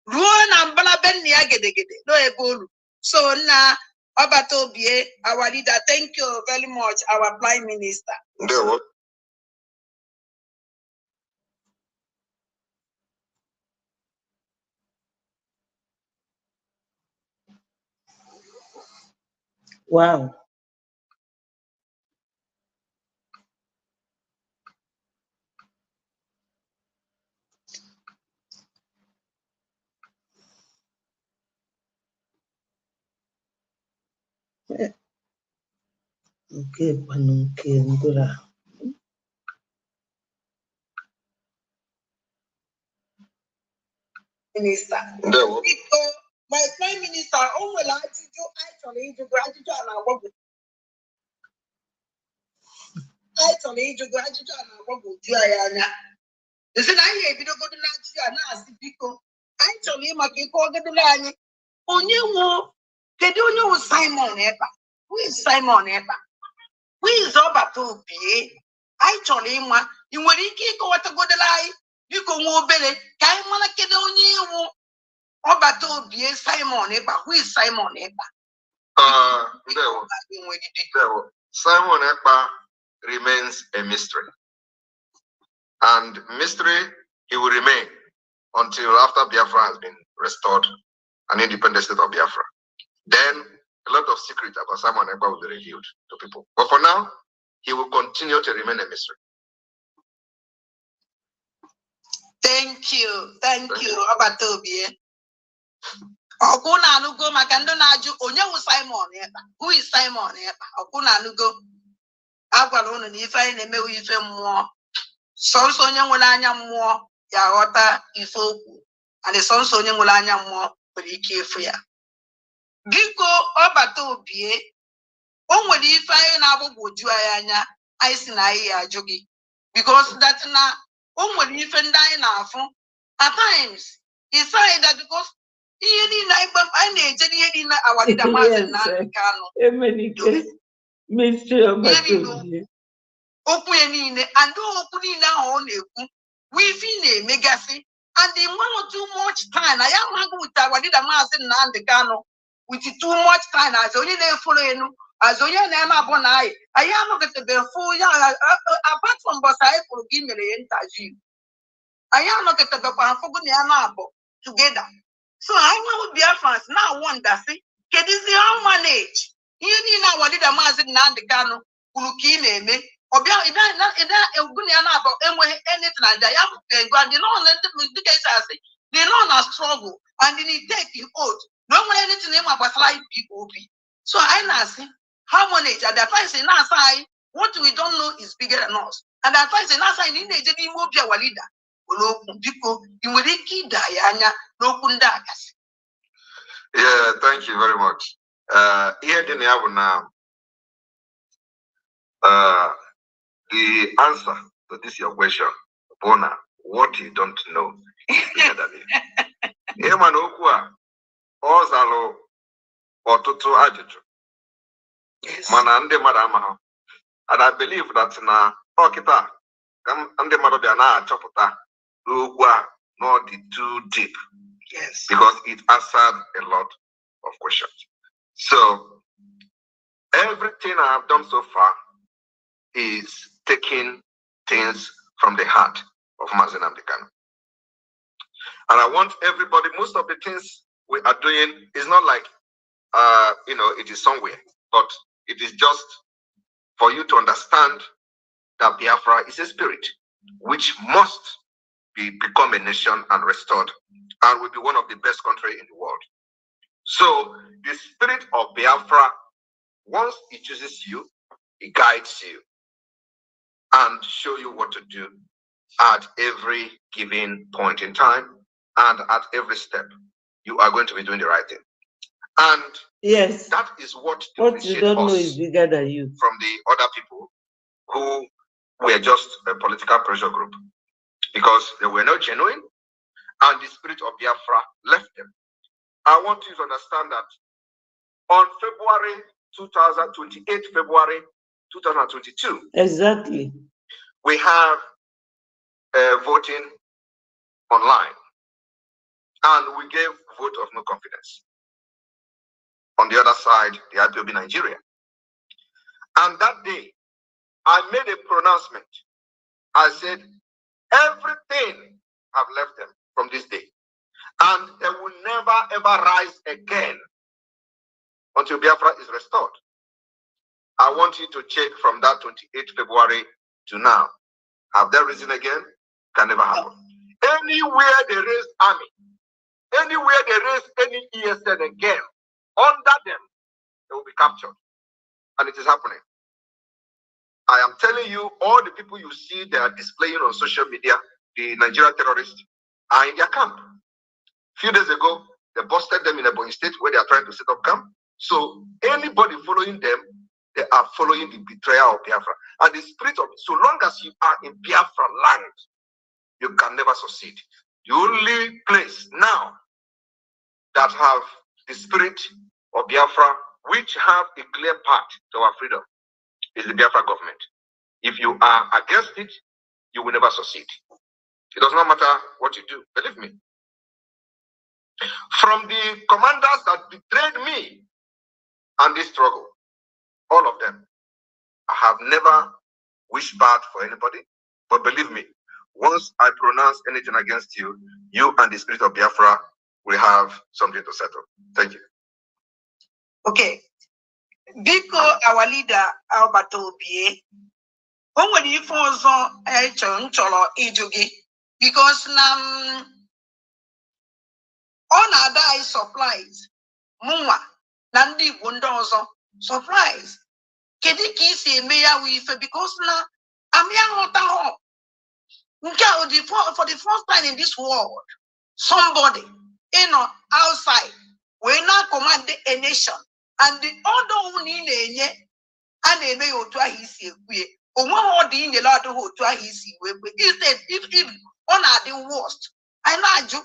S3: Ruan and Bala Benia Gedegede, no Ebolu. So now, Abatobie, our leader, thank you very much, our Prime Minister.
S1: Wow. Okay, Panunke,
S3: Minister. My Prime Minister, oh, well, I actually to gratitude and I work with. Actually, to gratitude and I work with Diana. They said, I hear you don't go to Nigeria and ask the people. Actually, my people get the line. On you, they don't know Simon Epka. Who is Simon Epka? Who is Obato P? Actually, you will keep what to go the line. You go more belly. Can you get on you? Obato P. Simon Epka. Who is Simon Epka?
S2: Simon Epka remains a mystery. And mystery he will remain until after Biafra has been restored, an independent state of Biafra. Then a lot of secrets about Simon Epka will be revealed to people. But for now, he will continue to remain a mystery.
S3: Thank you, Abatobie. Okuna anugo makando naju onye wu Simon Epka. Who is Simon Epka? Okuna anugo. Agwara unu na ife anyị na-emewu ife mmụọ. Sọnsọ onye nwere anya mmụọ ya ghọta ife okwu. And sọnsọ onye nwere anya mmụọ nwere ike ịfụ ya. Biko Abatobie, o nwere ife anyị na-agbagwoju anyị anya anyị si na anyị ya ajụ gị. Because that na o nwere ife ndị anyị na-afụ. At times, it's that because our leader
S1: mystery of
S3: we feel megasi and in 1 or 2 much time I am with our leader with too much time as only they follow as only I am not the full apart from what I for give me the interview. I am not at the together. So I know Biafrans now wonder, see, can this how manage? You need now what did a massive Nandicano, Ulukine, or anything like that. They don't let the case I say, they don't have struggle and they take the oath. No one anything about like people. So I now see how manage and the advice in our side, what we don't know is bigger than us. And the advice in our side, in the move your leader.
S2: Yeah, thank you very much. Here in now, the answer to this your question, Bona, what you don't know is bigger than you. Here man okwa, ozalo otutu ajuju. Mana ande madama. And I believe that na okita ande madobia na choputa. Not too deep.
S3: Yes.
S2: Because it answered a lot of questions. So everything I have done so far is taking things from the heart of Mazen Amdekano. And I want everybody, most of the things we are doing is not like it is somewhere, but it is just for you to understand that Biafra is a spirit which must become a nation and restored, and will be one of the best countries in the world. So the spirit of Biafra, once it chooses you, it guides you and show you what to do at every given point in time and at every step. You are going to be doing the right thing. And
S1: yes,
S2: that is what
S1: you don't know is bigger than you.
S2: From the other people who were just a political pressure group, because they were not genuine and the spirit of Biafra left them. I want you to understand that on February 2028, February 2022,
S1: exactly,
S2: we have voting online, and we gave vote of no confidence. On the other side, the IPOB Nigeria. And that day, I made a pronouncement. I said, everything have left them from this day. And they will never ever rise again until Biafra is restored. I want you to check from that 28th February to now. Have they risen again? Can never happen. Anywhere they raise army, anywhere they raise any ESN again, under them, they will be captured. And it is happening. I am telling you, all the people you see they are displaying on social media, the Nigerian terrorists, are in their camp. A few days ago, they busted them in Ebonyi State where they are trying to set up camp. So anybody following them, they are following the betrayal of Biafra. And the spirit of, so long as you are in Biafra land, you can never succeed. The only place now that have the spirit of Biafra, which have a clear path to our freedom, is the Biafra government. If you are against it, you will never succeed. It does not matter what you do, believe me. From the commanders that betrayed me and this struggle, all of them, I have never wished bad for anybody. But believe me, once I pronounce anything against you, you and the spirit of Biafra will have something to settle. Thank you.
S3: Okay. Biko, our leader, Alberto Obie, when you force on because now on other supplies, Muma, Nandi Wundozo, surprise. Kediki say mayor with because now I'm young home. For the first time in this world, somebody outside will now command a nation, and the other one in a and they may to a hissy way. Or one in the lot of to a hissy way. Instead, if on are the worst, I know you.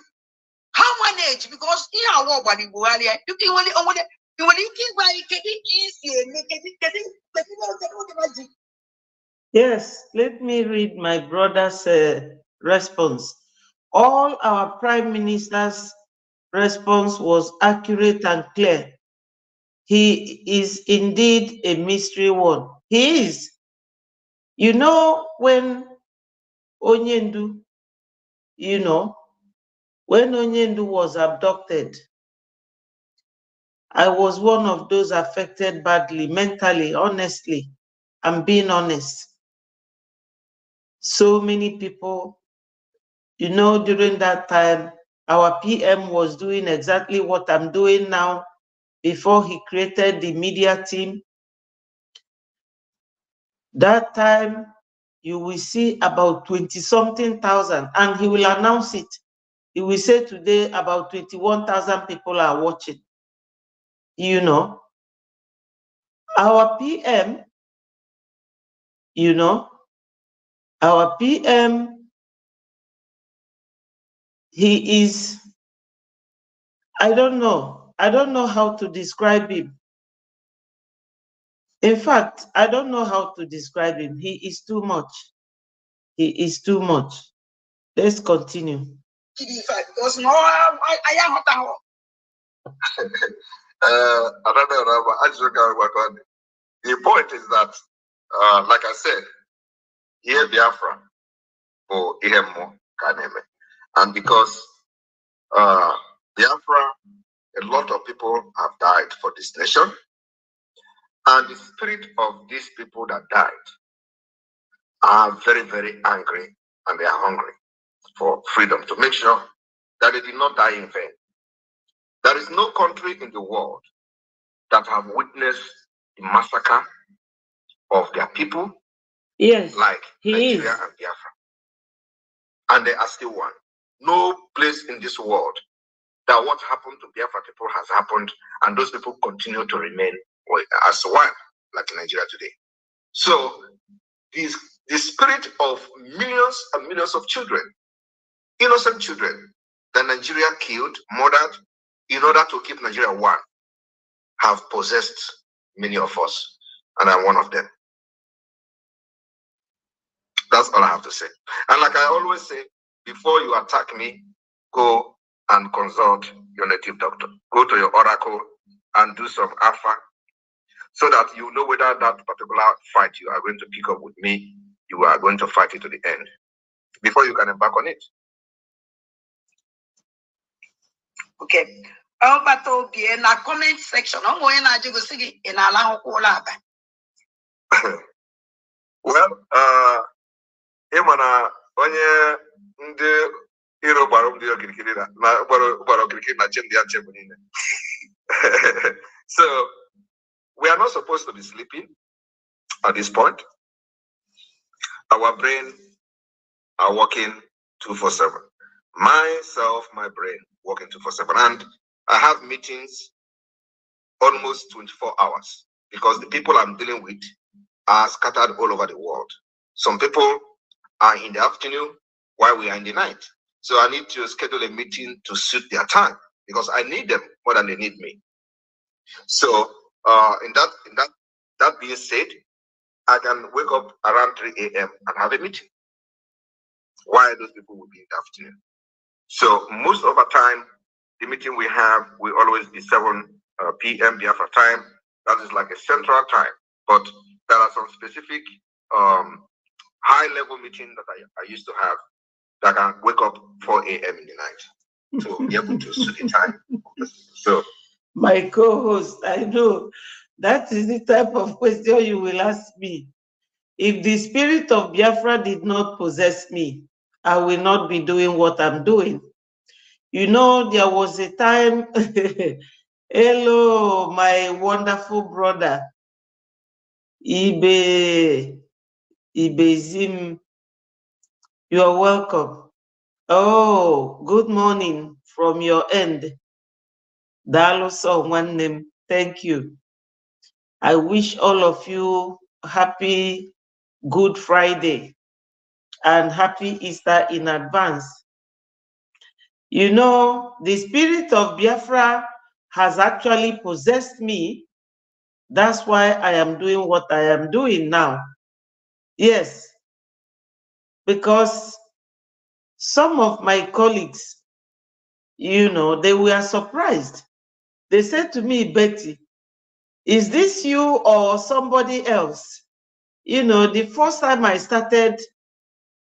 S3: How manage? Because in our war body, you can only you will keep by getting easy and make it.
S1: Yes, let me read my brother's response. All our prime minister's response was accurate and clear. He is indeed a mystery one. He is. You know, when Onyendu, when Onyendu was abducted, I was one of those affected badly, mentally, honestly. I'm being honest. So many people, during that time, our PM was doing exactly what I'm doing now before he created the media team. That time, you will see about 20-something thousand, and he will announce it. He will say today about 21,000 people are watching. Our PM, our PM, he is, I don't know how to describe him. In fact, I don't know how to describe him. He is too much. He is too much. Let's continue.
S2: Because no, I am not. The point is that, like I said, here Biafra for Ihemo Kaneme. And because Biafra, a lot of people have died for this nation. And the spirit of these people that died are very, very angry, and they are hungry for freedom, to make sure that they did not die in vain. There is no country in the world that have witnessed the massacre of their people,
S1: yes,
S2: like Nigeria and Biafra. And they are still one. No place in this world that what happened to Biafra people has happened, and those people continue to remain as one, like in Nigeria today. So the spirit of millions and millions of children, innocent children, that Nigeria killed, murdered, in order to keep Nigeria one, have possessed many of us, and I'm one of them. That's all I have to say. And like I always say, before you attack me, go and consult your native doctor. Go to your oracle and do some alpha, so that you know whether that particular fight you are going to pick up with me, you are going to fight it to the end before you can embark on it.
S3: Okay. But in a comment section, I'm going to go see in a long
S2: well, Imana, onye ndị iro gbara ndị okirikiri na gbara okirikiri na chi ndị a chebụ niile. So we are not supposed to be sleeping at this point. Our brain are working 2/7. Myself, my brain working 2/7, and I have meetings almost 24 hours because the people I'm dealing with are scattered all over the world. Some people are in the afternoon while we are in the night. So I need to schedule a meeting to suit their time because I need them more than they need me. So in that being said, I can wake up around 3 a.m. and have a meeting while those people will be in the afternoon. So most of the time, the meeting we have will always be 7 p.m. Biafra time. That is like a central time. But there are some specific high-level meetings that I used to have that I can wake up 4 a.m. in the night to be able to suit the time. So,
S1: my co-host, I know that is the type of question you will ask me. If the spirit of Biafra did not possess me, I will not be doing what I'm doing. You know, there was a time, hello, my wonderful brother, Ibezim, you are welcome. Oh, good morning from your end. Daloso one name, thank you. I wish all of you happy Good Friday and happy Easter in advance. You know, the spirit of Biafra has actually possessed me. That's why I am doing what I am doing now. Yes, because some of my colleagues, you know, they were surprised. They said to me, Betty, is this you or somebody else? You know, the first time I started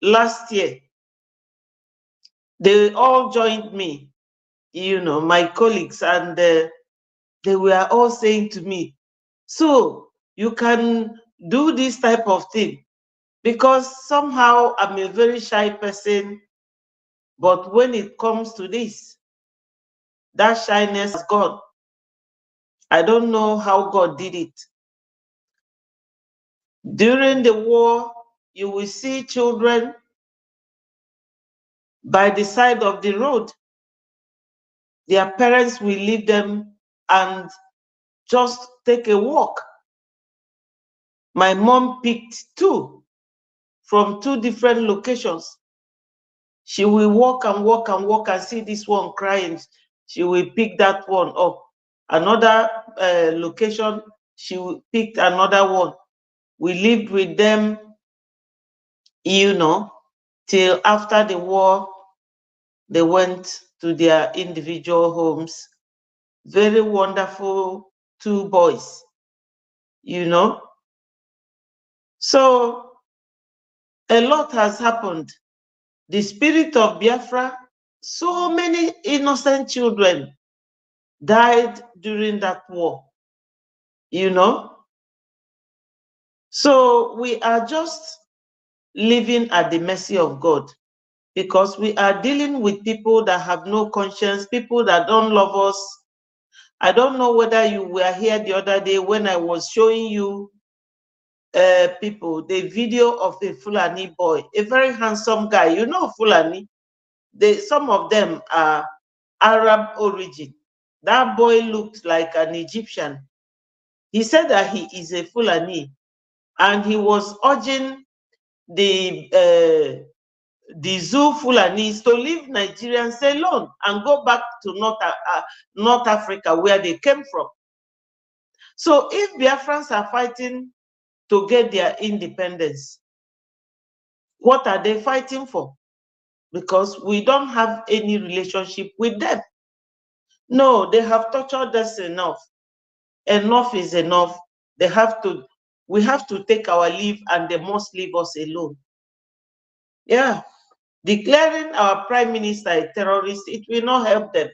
S1: last year, they all joined me, you know, my colleagues, and they were all saying to me, so you can do this type of thing, because somehow I'm a very shy person, but when it comes to this, that shyness is gone. I don't know how God did it. During the war, you will see children by the side of the road. Their parents will leave them and just take a walk. My mom picked 2 from 2 different locations. She will walk and walk and walk and see this one crying. She will pick that one up. Another location, she picked another one. We lived with them, you know, till after the war, they went to their individual homes. Very wonderful 2 boys, you know. So a lot has happened. The spirit of Biafra, so many innocent children died during that war, you know. So we are just living at the mercy of God, because we are dealing with people that have no conscience, people that don't love us. I don't know whether you were here the other day when I was showing you people, the video of a Fulani boy, a very handsome guy. You know Fulani, some of them are Arab origin. That boy looked like an Egyptian. He said that he is a Fulani, and he was urging the Zoo Fulanis to leave Nigerians alone and go back to North Africa, where they came from. So if Biafrans are fighting to get their independence, what are they fighting for? Because we don't have any relationship with them. No, they have tortured us enough. Enough is enough. We have to take our leave, and they must leave us alone. Yeah. Declaring our prime minister a terrorist, it will not help them.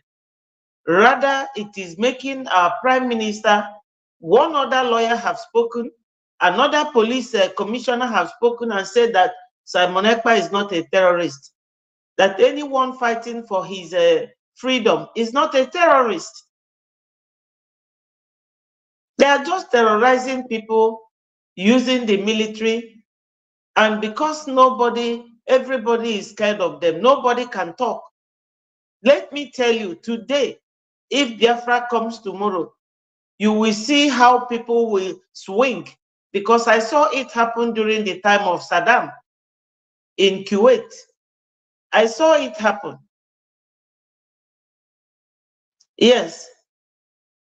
S1: Rather, it is making our prime minister, one other lawyer have spoken, another police commissioner have spoken and said that Simon Ekpa is not a terrorist, that anyone fighting for his freedom is not a terrorist. They are just terrorizing people using the military, and because everybody is scared of them, nobody can talk. Let me tell you, today, if Biafra comes tomorrow, you will see how people will swing, because I saw it happen during the time of Saddam in Kuwait. I saw it happen. Yes.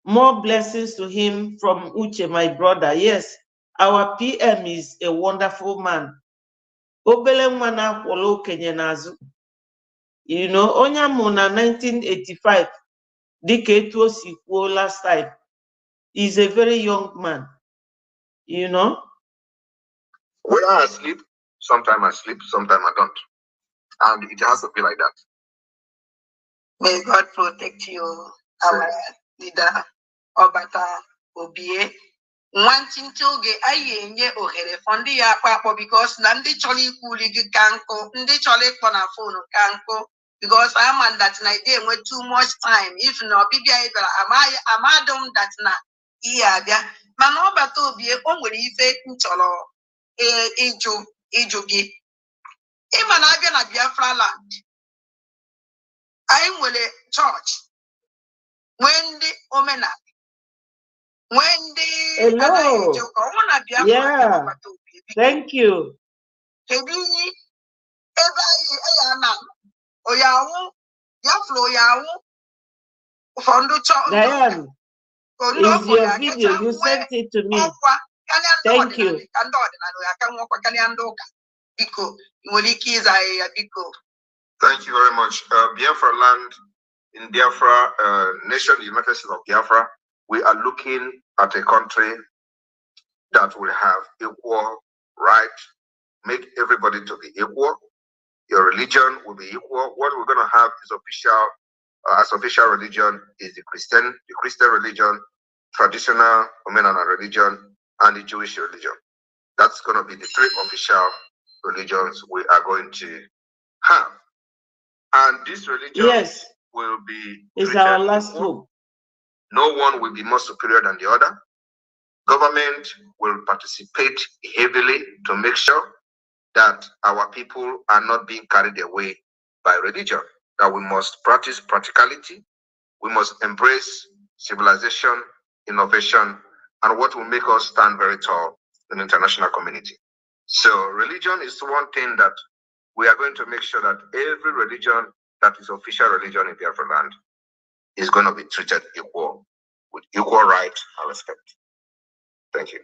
S1: More blessings to him from Uche, my brother. Yes, our PM is a wonderful man. Obele mwana kwolo kenye nazu. You know, onya muna 1985, dike etu o si kwuo last time. He's a very young man. You know?
S2: When I sleep, sometimes I sleep, sometimes I don't. And it has to be like that.
S3: May God protect you, our leader, Obata Obie. Wanting to get a ohere for the Akpa because Nandi Choli Kuli Kanko, Ndi Choli Phone Kanko, because I'm on that night with too much time. If no, Bibia, am I done that na? Yeah, Manoba to be a only fake Cholo, Ejogi. Imanabian at Biafra land. I will a church. When the Omena. When the
S1: hello. Yeah. Thank you. Diane, is your video. You sent it to me. Thank you.
S2: Thank you very much. Biafra land, in Biafra nation, the United States of Biafra, we are looking at a country that will have equal right, make everybody to be equal. Your religion will be equal. What we're going to have is official, as official religion is the Christian religion, traditional Omenana religion, and the Jewish religion. That's going to be the three official religions we are going to have. And this religion will be
S1: is our last hope.
S2: No one will be more superior than the other. Government will participate heavily to make sure that our people are not being carried away by religion, that we must practice practicality, we must embrace civilization, innovation, and what will make us stand very tall in the international community. So religion is one thing that we are going to make sure that every religion that is official religion in Biafra land is going to be treated equal, with equal right and respect. Thank you.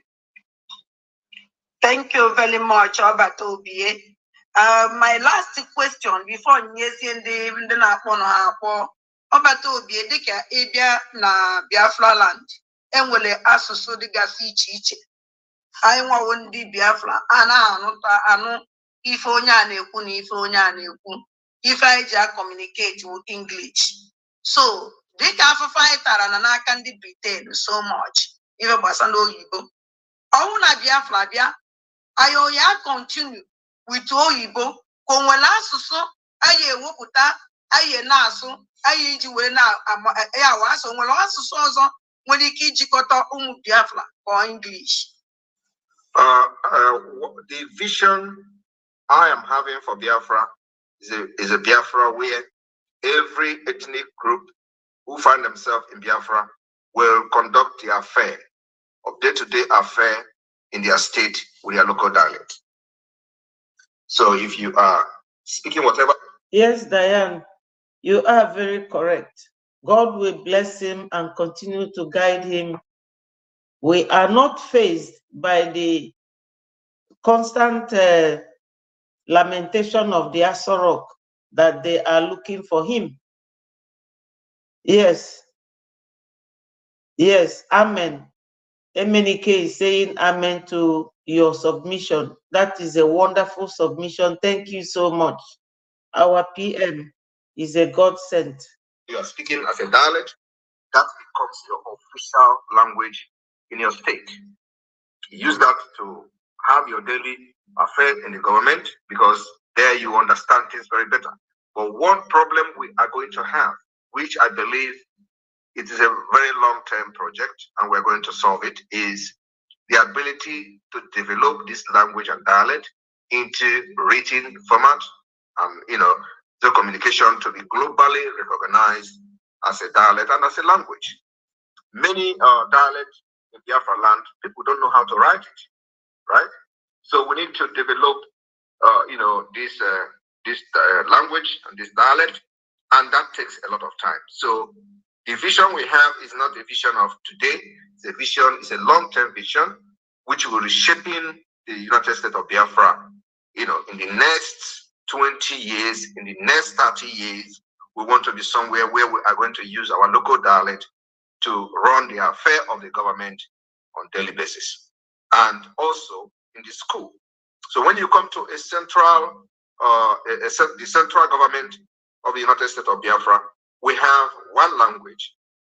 S3: Thank you very much, Obatobie. My last question before Nyesi the Napono Obatobie, Dika Ebia na Biafra land, and will asusu the Gasi. I want the Biafra, Anna, if if I just communicate with English. So, they can fight and I can pretend so much. Even Basando Yibo. Ouna Biafra, I continue with Oyibo. Kongwela suso, aye wokuta, aye naso, aye jiwe na waso, wala suso, when you kijikoto Biafra or English.
S2: The vision I am having for Biafra is a Biafra where every ethnic group who find themselves in Biafra will conduct their affair of day-to-day affair in their state with their local dialect. So if you are speaking whatever...
S1: Yes, Diane, you are very correct. God will bless him and continue to guide him. We are not faced by the constant lamentation of the Asorok that they are looking for him. Yes. Yes, amen. Emenike is saying amen to your submission. That is a wonderful submission. Thank you so much. Our PM is a God sent.
S2: You are speaking as a dialect, that becomes your official language in your state. Use that to have your daily affair in the government, because there you understand things very better. But one problem we are going to have, which I believe it is a very long-term project and we're going to solve it, is the ability to develop this language and dialect into written format and, the communication to be globally recognized as a dialect and as a language. Many dialects in Biafra land, people don't know how to write it, right? So we need to develop, this language and this dialect, and that takes a lot of time. So the vision we have is not a vision of today. It's a long-term vision, which will be shaping the United States of Biafra, in the next 20 years, in the next 30 years. We want to be somewhere where we are going to use our local dialect to run the affair of the government on a daily basis, and also in the school. So when you come to a central, the central government of the United States of Biafra, we have one language,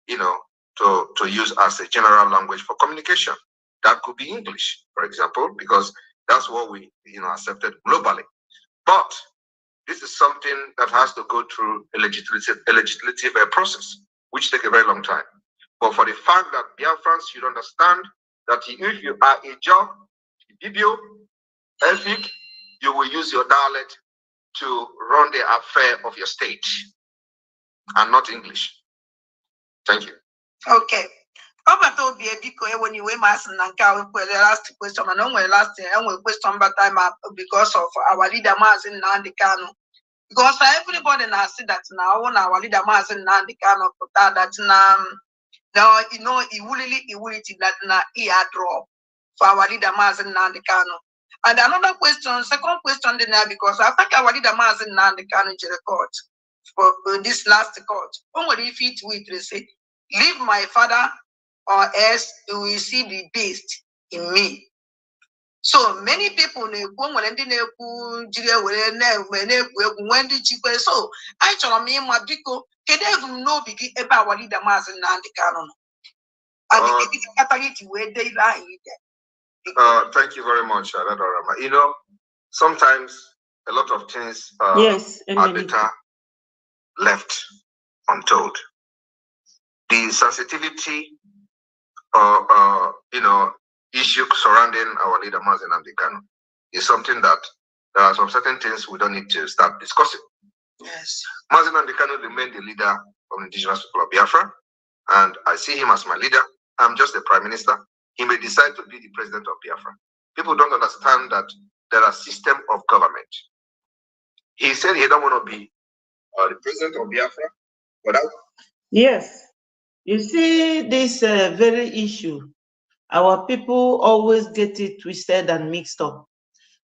S2: to use as a general language for communication. That could be English, for example, because that's what we, accepted globally. But this is something that has to go through a legislative process, which takes a very long time. But for the fact that Biafrans should understand that if you are a job, Bibio, ethnic, you will use your dialect to run the affair of your state and not English. Thank you.
S3: Okay. Obato be biko when you mas nanka the last question and only last question but time because of our leader Mazin Nandikano. Because everybody now see that now on our leader Mazin Nandikano that now it will that na drop for our leader Mazin Nandikano. And another question, second question there, because I think our leader Mazin Nandikano in the court for this last court. Only if it will say, leave my father, or else you will see the beast in me. So many people so I told me my biko can even know about what leader Mazin and the canon.
S2: Thank you very much, Adadiorama. Sometimes a lot of things are better left untold. The sensitivity issue surrounding our leader Mazin Amdekano is something that there are some certain things we don't need to start discussing.
S3: Yes.
S2: Mazin Amdekano remained the leader of the indigenous people of Biafra, and I see him as my leader. I'm just the prime minister. He may decide to be the president of Biafra. People don't understand that there are systems of government. He said he don't want to be the president of Biafra, but
S1: yes. You see this very issue, our people always get it twisted and mixed up.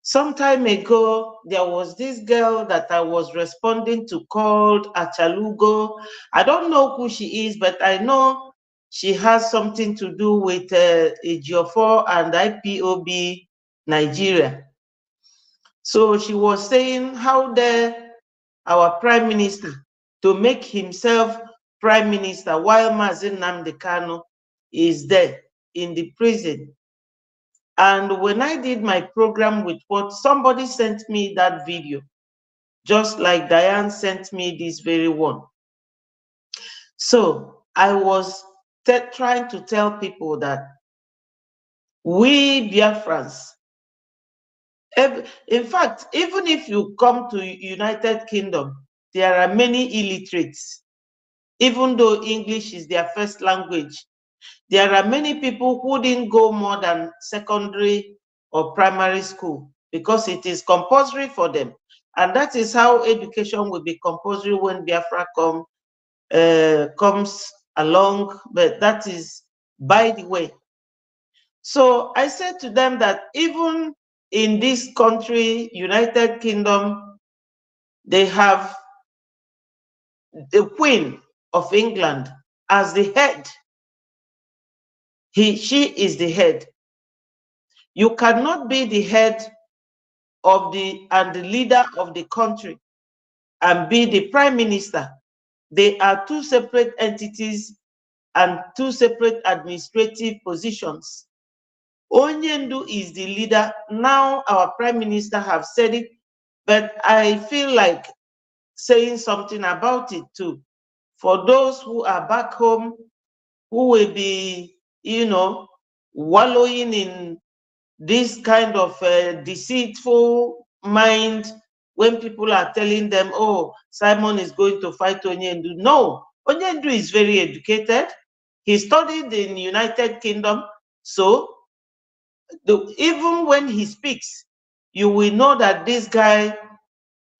S1: Some time ago, there was this girl that I was responding to called Achalugo. I don't know who she is, but I know she has something to do with Ejiofor and IPOB Nigeria. So she was saying, how dare our prime minister to make himself prime minister while Mazin Nnamdi Kanu is there in the prison. And when I did my program with what somebody sent me that video, just like Diane sent me this very one. So I was trying to tell people that we Biafrans, in fact, even if you come to United Kingdom, there are many illiterates, even though English is their first language. There are many people who didn't go more than secondary or primary school because it is compulsory for them. And that is how education will be compulsory when Biafra comes along, but that is by the way. So I said to them that even in this country, United Kingdom, they have the Queen of England as the head. She is the head. You cannot be the head of the leader of the country and be the prime minister. They are two separate entities and two separate administrative positions. Onyendu is the leader. Now our prime minister have said it, but I feel like saying something about it too. For those who are back home, who will be, wallowing in this kind of deceitful mind when people are telling them, oh, Simon is going to fight Onyendu. No, Onyendu is very educated. He studied in the United Kingdom. So even when he speaks, you will know that this guy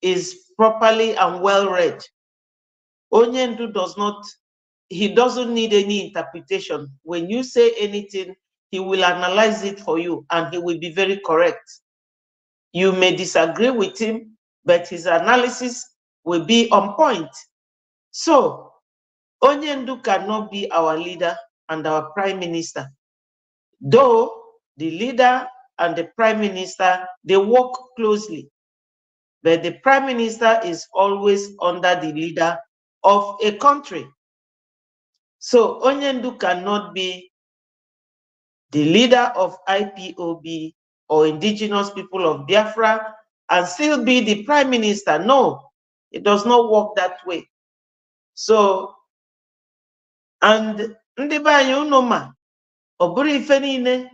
S1: is properly and well read. Onyendu doesn't need any interpretation. When you say anything, he will analyze it for you and he will be very correct. You may disagree with him, but his analysis will be on point. So, Onyendu cannot be our leader and our prime minister. Though the leader and the prime minister, they work closely, but the prime minister is always under the leader of a country. So, Onyendu cannot be the leader of IPOB or indigenous people of Biafra and still be the prime minister. No, it does not work that way. So, and ndị be anyị unu ma, ọ bụrụ ife niile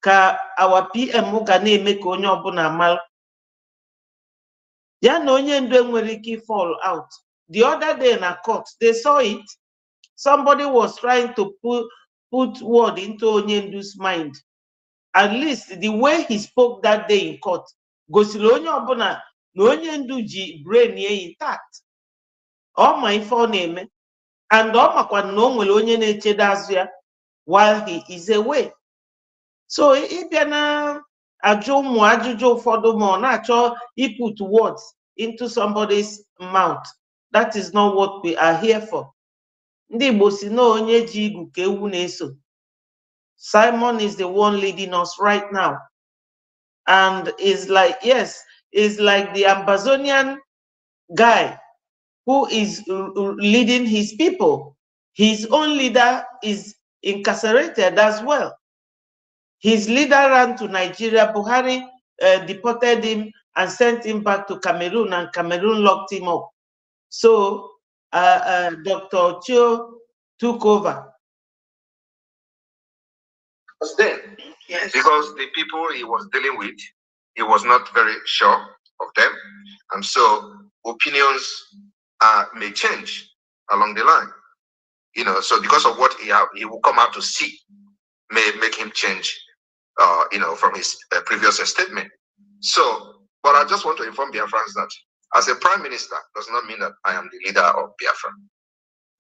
S1: ka our PM ga na-eme ka onye ọbụla mara. Ya na Onyendu enwere ike fall out. The other day in a court, they saw it. Somebody was trying to put word into Onyendu's mind. At least the way he spoke that day in court, gosiri onye ọbụla na Onyendu ji brain ye intact. Ọ ma ife ọ na-eme, and ọ makwa na o nwere onye na-echedo azụ ya while he is away. So ịbịa na ajụ ụmụ ajụjụ ụfọdụ ma ọ na-achọ put words into somebody's mouth. That is not what we are here for. Ndị Igbo si na onye ji igu ka ewu na-eso. Simon is the one leading us right now. And is like, yes, is like the Amazonian guy who is leading his people. His own leader is incarcerated as well. His leader ran to Nigeria. Buhari deported him and sent him back to Cameroon, and Cameroon locked him up. So Dr. Cho took over.
S5: Was then, yes, because the people he was dealing with, he was not very sure of them, and so opinions may change along the line. So because of what he will come out to see, may make him change, from his previous statement. So, but I just want to inform Biafrans that as a prime minister does not mean that I am the leader of Biafra.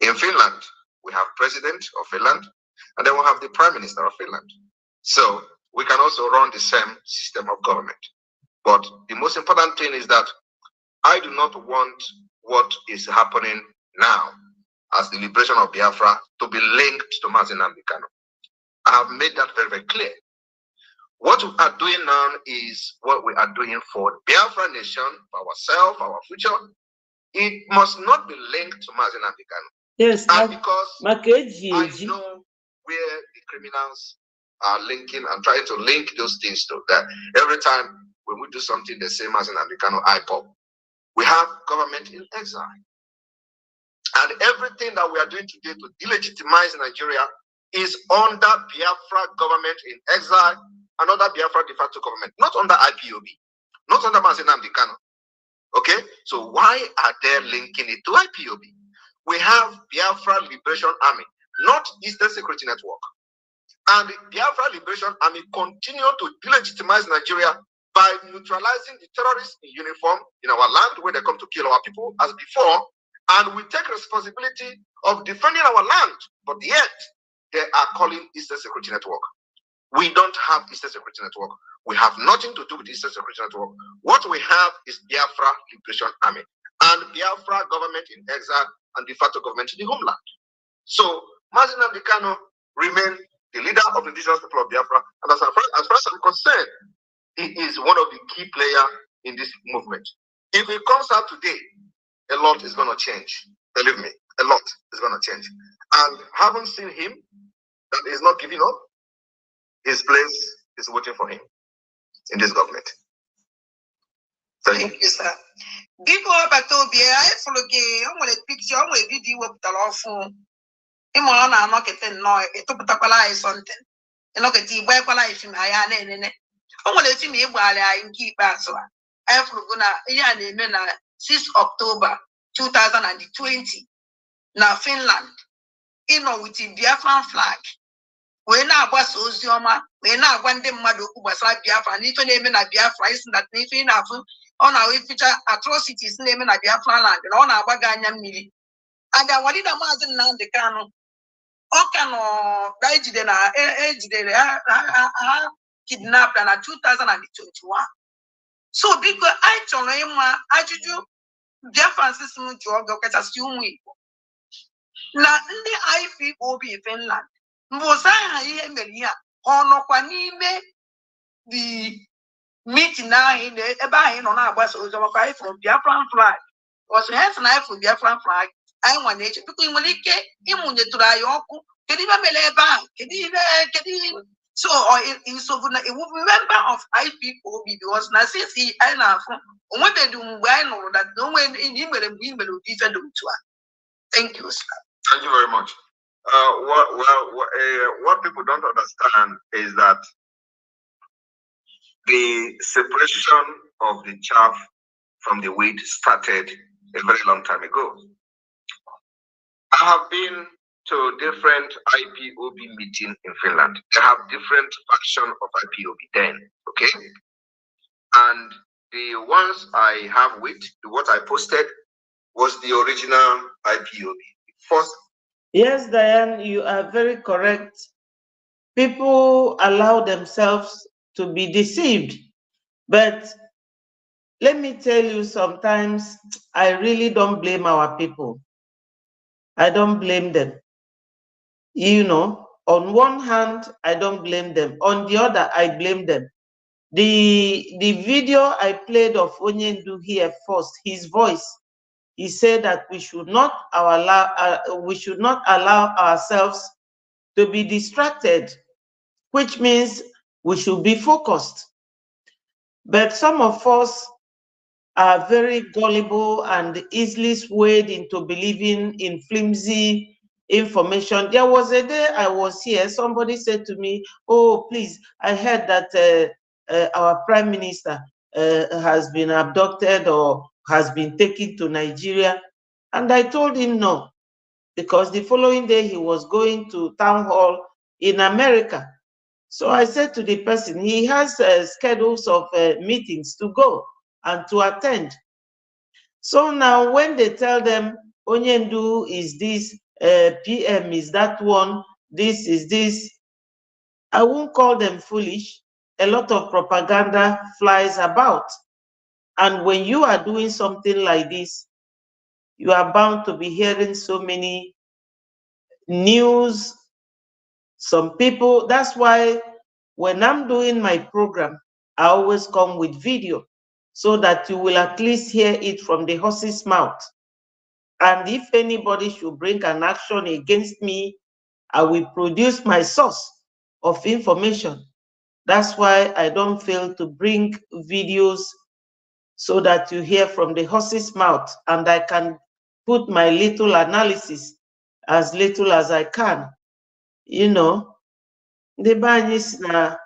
S5: In Finland, we have president of Finland, and then we have the prime minister of Finland. So we can also run the same system of government. But the most important thing is that I do not want what is happening now as the liberation of Biafra to be linked to Mazi Nnamdi Kanu. I have made that very, very clear. What we are doing now is what we are doing for Biafra nation, for ourselves, our future. It must not be linked to Mazi Nnamdi Kanu.
S1: Yes,
S5: and because I know where the criminals are linking and trying to link those things to that. Every time when we do something, the same as in Americano IPOP, we have government in exile. And everything that we are doing today to delegitimize Nigeria is under Biafra government in exile, and under Biafra de facto government, not under IPOB, not under Mazi Nnamdi Kanu. Okay, so why are they linking it to IPOB? We have Biafra Liberation Army, not Eastern Security Network. And the Biafra Liberation Army continue to delegitimize Nigeria by neutralizing the terrorists in uniform in our land when they come to kill our people as before. And we take responsibility of defending our land, but yet they are calling Eastern Security Network. We don't have Eastern Security Network. We have nothing to do with Eastern Security Network. What we have is Biafra Liberation Army and Biafra government in exile and de facto government in the homeland. So Mazi Nnamdi Kanu remain the leader of the indigenous people of Biafra, and as far as I'm concerned, he is one of the key players in this movement. If he comes out today, a lot is going to change. Believe me, a lot is going to change. And having seen him, that is not giving up, his place is waiting for him in this government.
S3: Thank you, sir. Before Batobia, I follow gay, I'm going to picture, I'm going to video of the law phone. I'm not getting no, it took a something. And look at the web life in my name. I'm going to see me while I keep us. I have to go 6 October 2020. Now, Finland, with the Biafran flag. We now was Ozioma, we now want them mad who was like Biafra, and even naming a Biafra is that anything on our future atrocities naming a Biafra land, and on our Baganya Mili. And I wanted a Mazen now the Cano. Okano, Dajidena, kidnapped in 2021. So, because I told him, I do Biafran system to all the assume we. Now, in the IPOB Finland. Mbosaya ihe mere ya ọnọkwa n'ime the meeting ahụ ebe ahụ nọ na-agbasa ozi ọma kwa from Biafran flag ọsọ hens na from Biafran flag anyị nwa na-eche biko nwere ike ịmụnyetụrụ anyị ọkụ kedu ibe mere ebe ahụ kedu so a member of IPOB because na since anyị na-afụ onwebeghị mgbe anyị nụrụ that no way ndị mere mgbe ị mere ụdị ife dị otu a. Thank you, sir.
S5: Thank you very much. What people don't understand is that the separation of the chaff from the wheat started a very long time ago. I have been to different IPOB meetings in Finland. They have different factions of IPOB then, okay? And the ones I have with, what I posted, was the original IPOB. First.
S1: Yes, Diane, you are very correct. People allow themselves to be deceived. But let me tell you, sometimes I really don't blame our people. I don't blame them. You know, on one hand, I don't blame them. On the other, I blame them. The video I played of Onyendu here first, his voice, he said that we should not allow ourselves to be distracted, which means we should be focused. But some of us are very gullible and easily swayed into believing in flimsy information. There was a day I was here, somebody said to me, oh, please, I heard that our Prime Minister has been abducted or has been taken to Nigeria. And I told him no, because the following day he was going to town hall in America. So I said to the person, he has schedules of meetings to go and to attend. So now when they tell them, Onyendu is this, PM is that one, this is this, I won't call them foolish. A lot of propaganda flies about. And when you are doing something like this, you are bound to be hearing so many news. Some people, that's why when I'm doing my program, I always come with video so that you will at least hear it from the horse's mouth. And if anybody should bring an action against me, I will produce my source of information. That's why I don't fail to bring videos so that you hear from the horse's mouth, and I can put my little analysis as little as I can. You know, the banyis na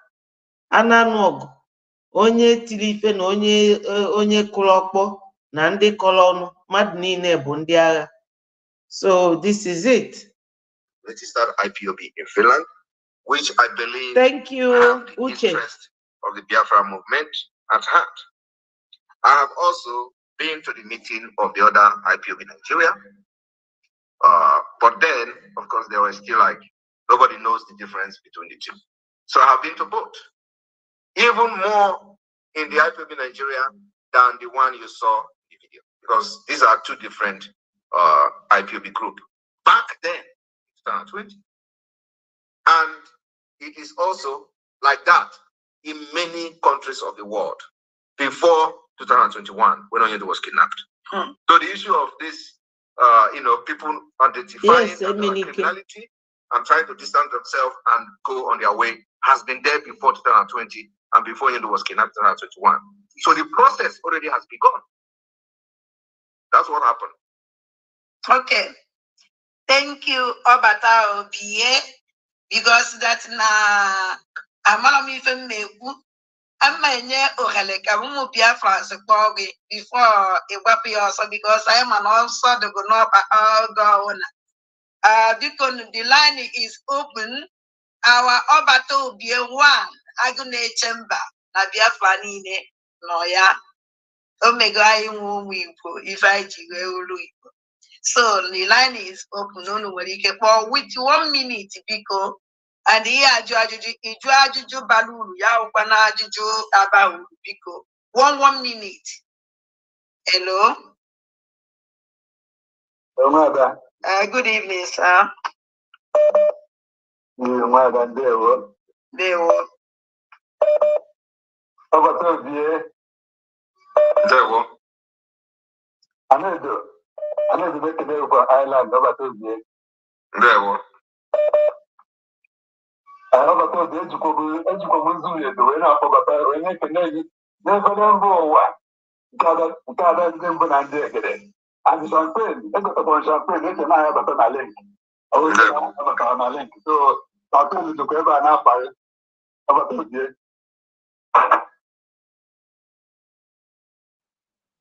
S1: ananog onye tirife na onye kulokpo na ndị kọlọnụ mmadụ niile bụ ndị agha. So this is it.
S5: Registered IPOB in Finland, which I believe
S1: Thank you,
S5: have the
S1: Uche.
S5: interest of the Biafra movement at heart. I have also been to the meeting of the other IPOB in Nigeria, but then, of course, they were still like, nobody knows the difference between the two. So I have been to both, even more in the IPOB in Nigeria than the one you saw in the video, because these are two different IPOB groups. Back then, 2020. And it is also like that in many countries of the world before 2021, when Onyedo was kidnapped. So the issue of this, people identifying criminality and trying to distance themselves and go on their way has been there before 2020 and before Onyedo was kidnapped in 2021. So the process already has begun. That's what happened.
S3: Okay. Thank you, Obata Obie, because that's na amala even meku. Amanye Ohaleka Mumu Biafrans Adadiorama before Ewapi also, because I am an also the Gonapa because the line is open. Our Obata Obie one Agune chamber na Biafra nine noya Omega if I jiwe. So the line is open. No, with 1 minute, because and here Iju Balulu, Yaukana Juju about because 1 minute. Hello. Good evening, sir. There were.
S6: I know the make a island over to the
S5: There.
S6: I have a thought that you could the way up of when they can never know gather them when I'm there. And champagne, I got a champagne, and I have a link. I was have a link. So I'll tell you to go and up about the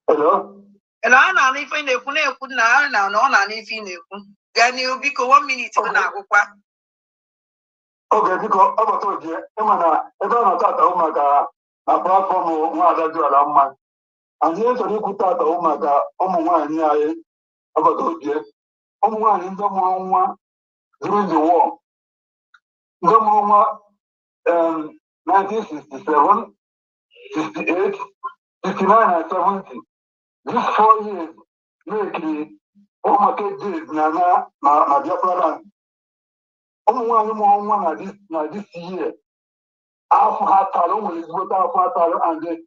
S6: Hello?
S3: Hello, I'm if in the Pune could now, no, if in the then you'll be 1 minute.
S6: Okay, because I told you, Emana, Emana Tata Umaga, a platform of Adadiorama, and the answer you could Tata Umaga, Omuan, about told you, Omuan in the Mama during the war. The Mama 1967, 68, 69, and 70. These 4 years make me Omake days, Nana, Biafra. Na this year, after Hatalo is what after and the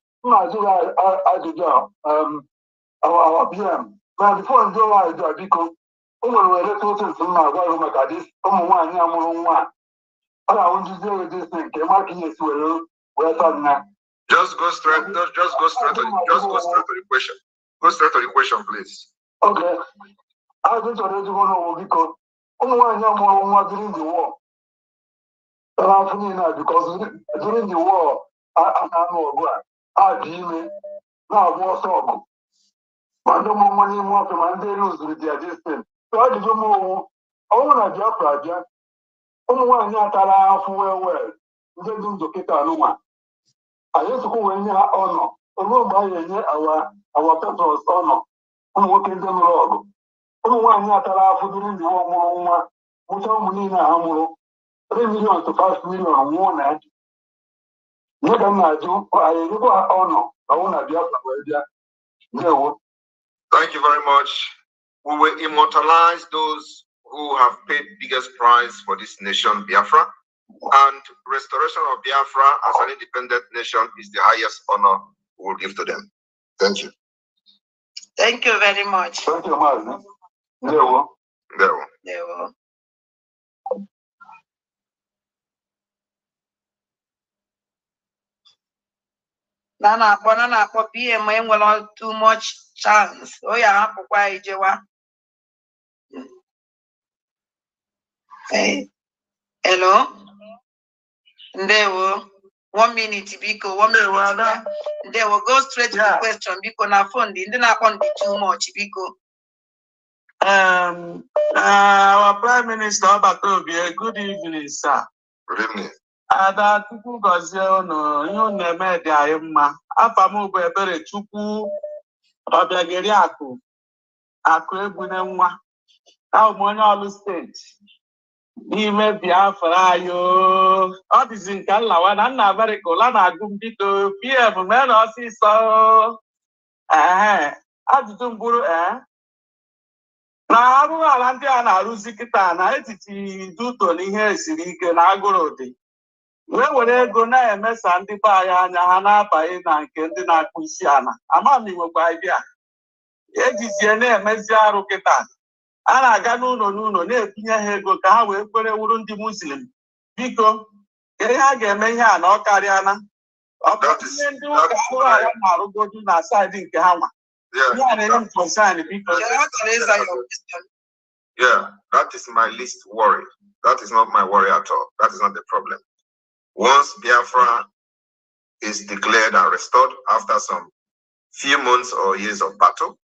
S6: our PM. Now before I because little from my this, I want to do this thing.
S5: Just go straight to the question. Go straight to the question, please.
S6: Okay. I just already want to because during the war. Because during the war, I know now war song. I don't want money more from and they lose with their distance. So I do more. I want to job project. One Yatara well. They do get a woman. I used to go in your honor. Although by our people's honor. I'm working them log. One Yatara for during the war, Mutamina 3 million to 5 million one night. I honor. I want to be
S5: Thank you very much. We will immortalize those who have paid biggest price for this nation, Biafra, and restoration of Biafra as an independent nation is the highest honor we will give to them. Thank you.
S3: Thank you very much.
S6: Thank you, Martin. There
S3: were. Nana, PM will too much chance. Oh, yeah, why Jewa. Hey, hello. Ndewo. 1 minute, Biko, 1 minute. They will go straight to the question. Biko na phone, then I want too much, Biko.
S6: Our Prime Minister, good evening, sir.
S5: Good evening.
S6: Ada Chukwu gozie unu ihe unu eme dị anyị mma. Afa m bụ Ebere Chukwu Ọbịageri Akụ Egbune nwa. Abụ m onye Ọlụ steeti n'ime Biafra ayo. Ọ dịzi nke nlawa na nna America ụla na-agụ m biko PM mee na ọsịsọ. Ajụjụ m bụrụ na arụrụala ndị a na-arụzi kịta na etiti duto na ihe esiri ike na agụrụ dị. Were ego na-emesa ndị be anyị anya ha na-abaghị na nke ndị na-akpụ isi ala. Ama m nwekwa idea. Ejizie na-emezi arụ kịta. A na-aga n'ụlọ na-ebinye ha ego ka ha wee kwere wuru ndị Muslim. Biko, ihe ha ga-eme ihe a na ọ karịa na ọkọtinye ndị ụka akpụrụ ala na-arụgodu na saịdị nke ha nwa.
S5: Yeah, that is my least worry. That is not my worry at all. That is not the problem. Once Biafra is declared and restored after some few months or years of battle,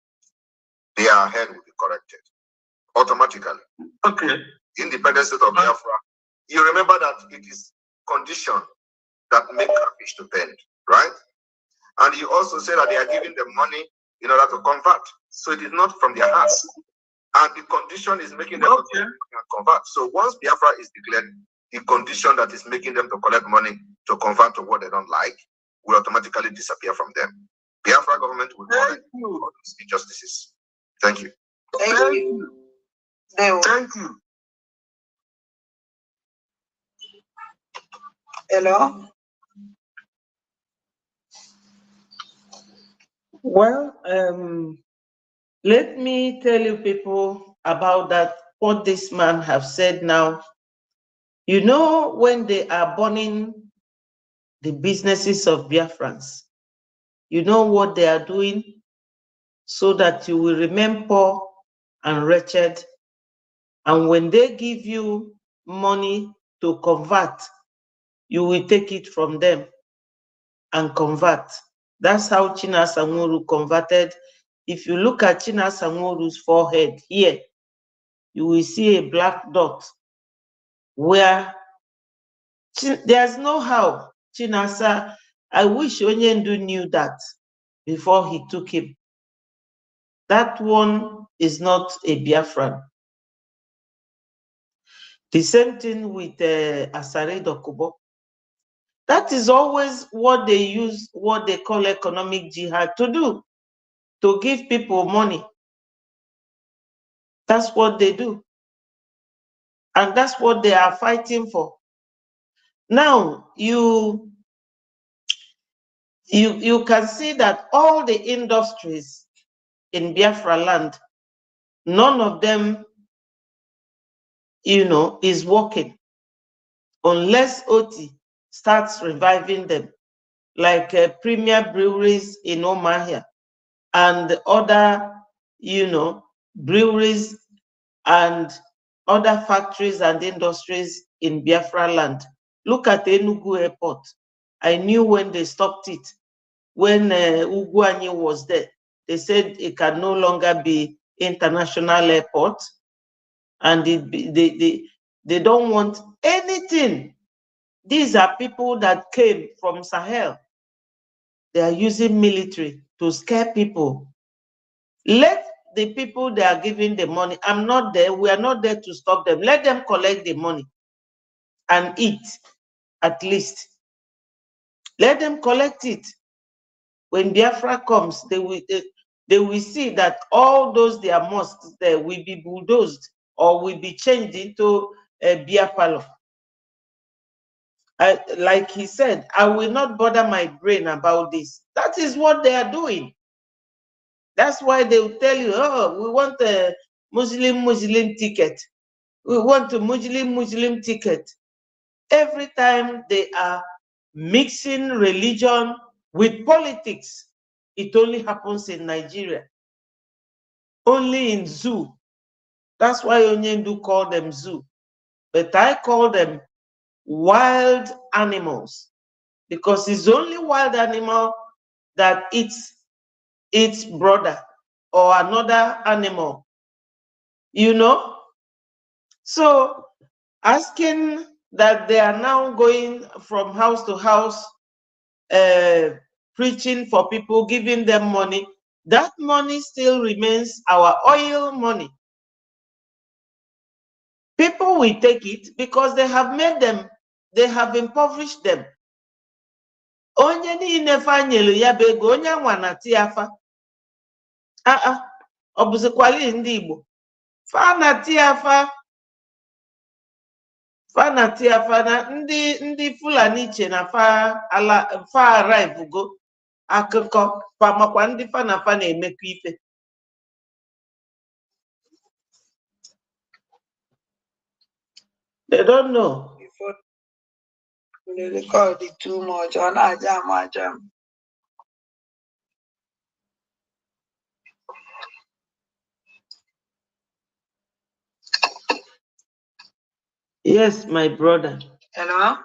S5: their head will be corrected automatically.
S6: Okay.
S5: Independent state of Biafra. You remember that it is condition that make fish to bend, right? And you also say that they are giving them money in order to convert. So it is not from their hearts. And the condition is making them to convert. So once Biafra is declared, the condition that is making them to collect money to convert to what they don't like will automatically disappear from them. Biafra government will correct all those injustices. Thank you.
S3: Thank you.
S6: Thank you.
S3: Hello?
S1: Well, let me tell you people about that, what this man have said now. You know, when they are burning the businesses of Biafrans, you know what they are doing so that you will remain poor and wretched. And when they give you money to convert, you will take it from them and convert. That's how Chinasa Nworu converted. If you look at Chinasa Nworu's forehead here, you will see a black dot where there's no how. Chinasa, I wish Onyendu knew that before he took him. That one is not a Biafran. The same thing with Asare Dokubo. That is always what they use, what they call economic jihad to do, to give people money. That's what they do. And that's what they are fighting for. Now, you can see that all the industries in Biafra land, none of them, is working unless Oti starts reviving them, like Premier Breweries in Omahia and other, breweries and other factories and industries in Biafra land. Look at Enugu Airport. I knew when they stopped it, when Ugwuanyi was there, they said it can no longer be international airport, and they don't want anything. These are people that came from Sahel. They are using military to scare people. Let the people they are giving the money, I'm not there, we are not there to stop them. Let them collect the money and eat, at least. Let them collect it. When Biafra comes, they will see that all those their mosques there will be bulldozed or will be changed into a beer parlor. Like he said, I will not bother my brain about this. That is what they are doing. That's why they will tell you, oh, we want a Muslim ticket. We want a Muslim ticket. Every time they are mixing religion with politics, it only happens in Nigeria. Only in zoo. That's why Onyendu call them zoo. But I call them wild animals. because it's the only wild animal that eats its brother or another animal, you know? So asking that they are now going from house to house, preaching for people, giving them money, that money still remains our oil money. People will take it because they have made them, they have impoverished them. Onye niile fanyelu ya bụ ego, onye anwa na tiafa. Ọ bụzikwali ndị Igbo. Fa na tiafa na ndị Fulani che na fa arrive go akụkọ fa makwa ndị fa na fa na-emekọ ife. They don't know.
S7: Before they record it too much on Ajam.
S1: Yes, my brother.
S7: Hello?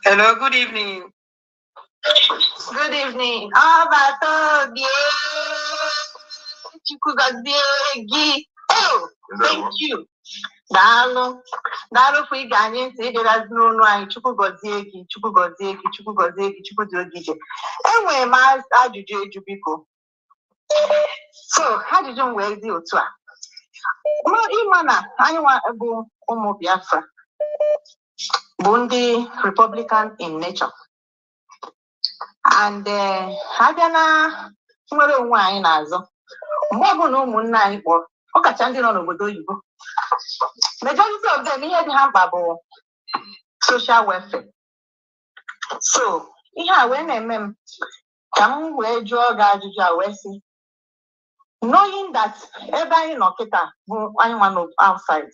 S7: Hello, good evening.
S3: Good evening. Oh, thank you. Dalo for Ghanaian say there is no Chukwu gozie gị. Enwe ma ajụjụ eju biko. So, ajụjụ wee dị otu a. Ịma na anyị nwa bụ ụmụ Biafra bụ ndị Republican in nature. And ha bịa na nwere onwe anyị n'azụ. Mgbe ọ bụ na ụmụnne anyị kpọrọ, ọ kacha ndị nọ n'obodo oyibo. Majority of them ihe dị ha mkpa bụ social welfare. So, ihe a wee na-eme m ka m wee jụọ gị ajụjụ a wee sị, knowing that ebe anyị nọ kịta bụ anyị nwa nọ outside,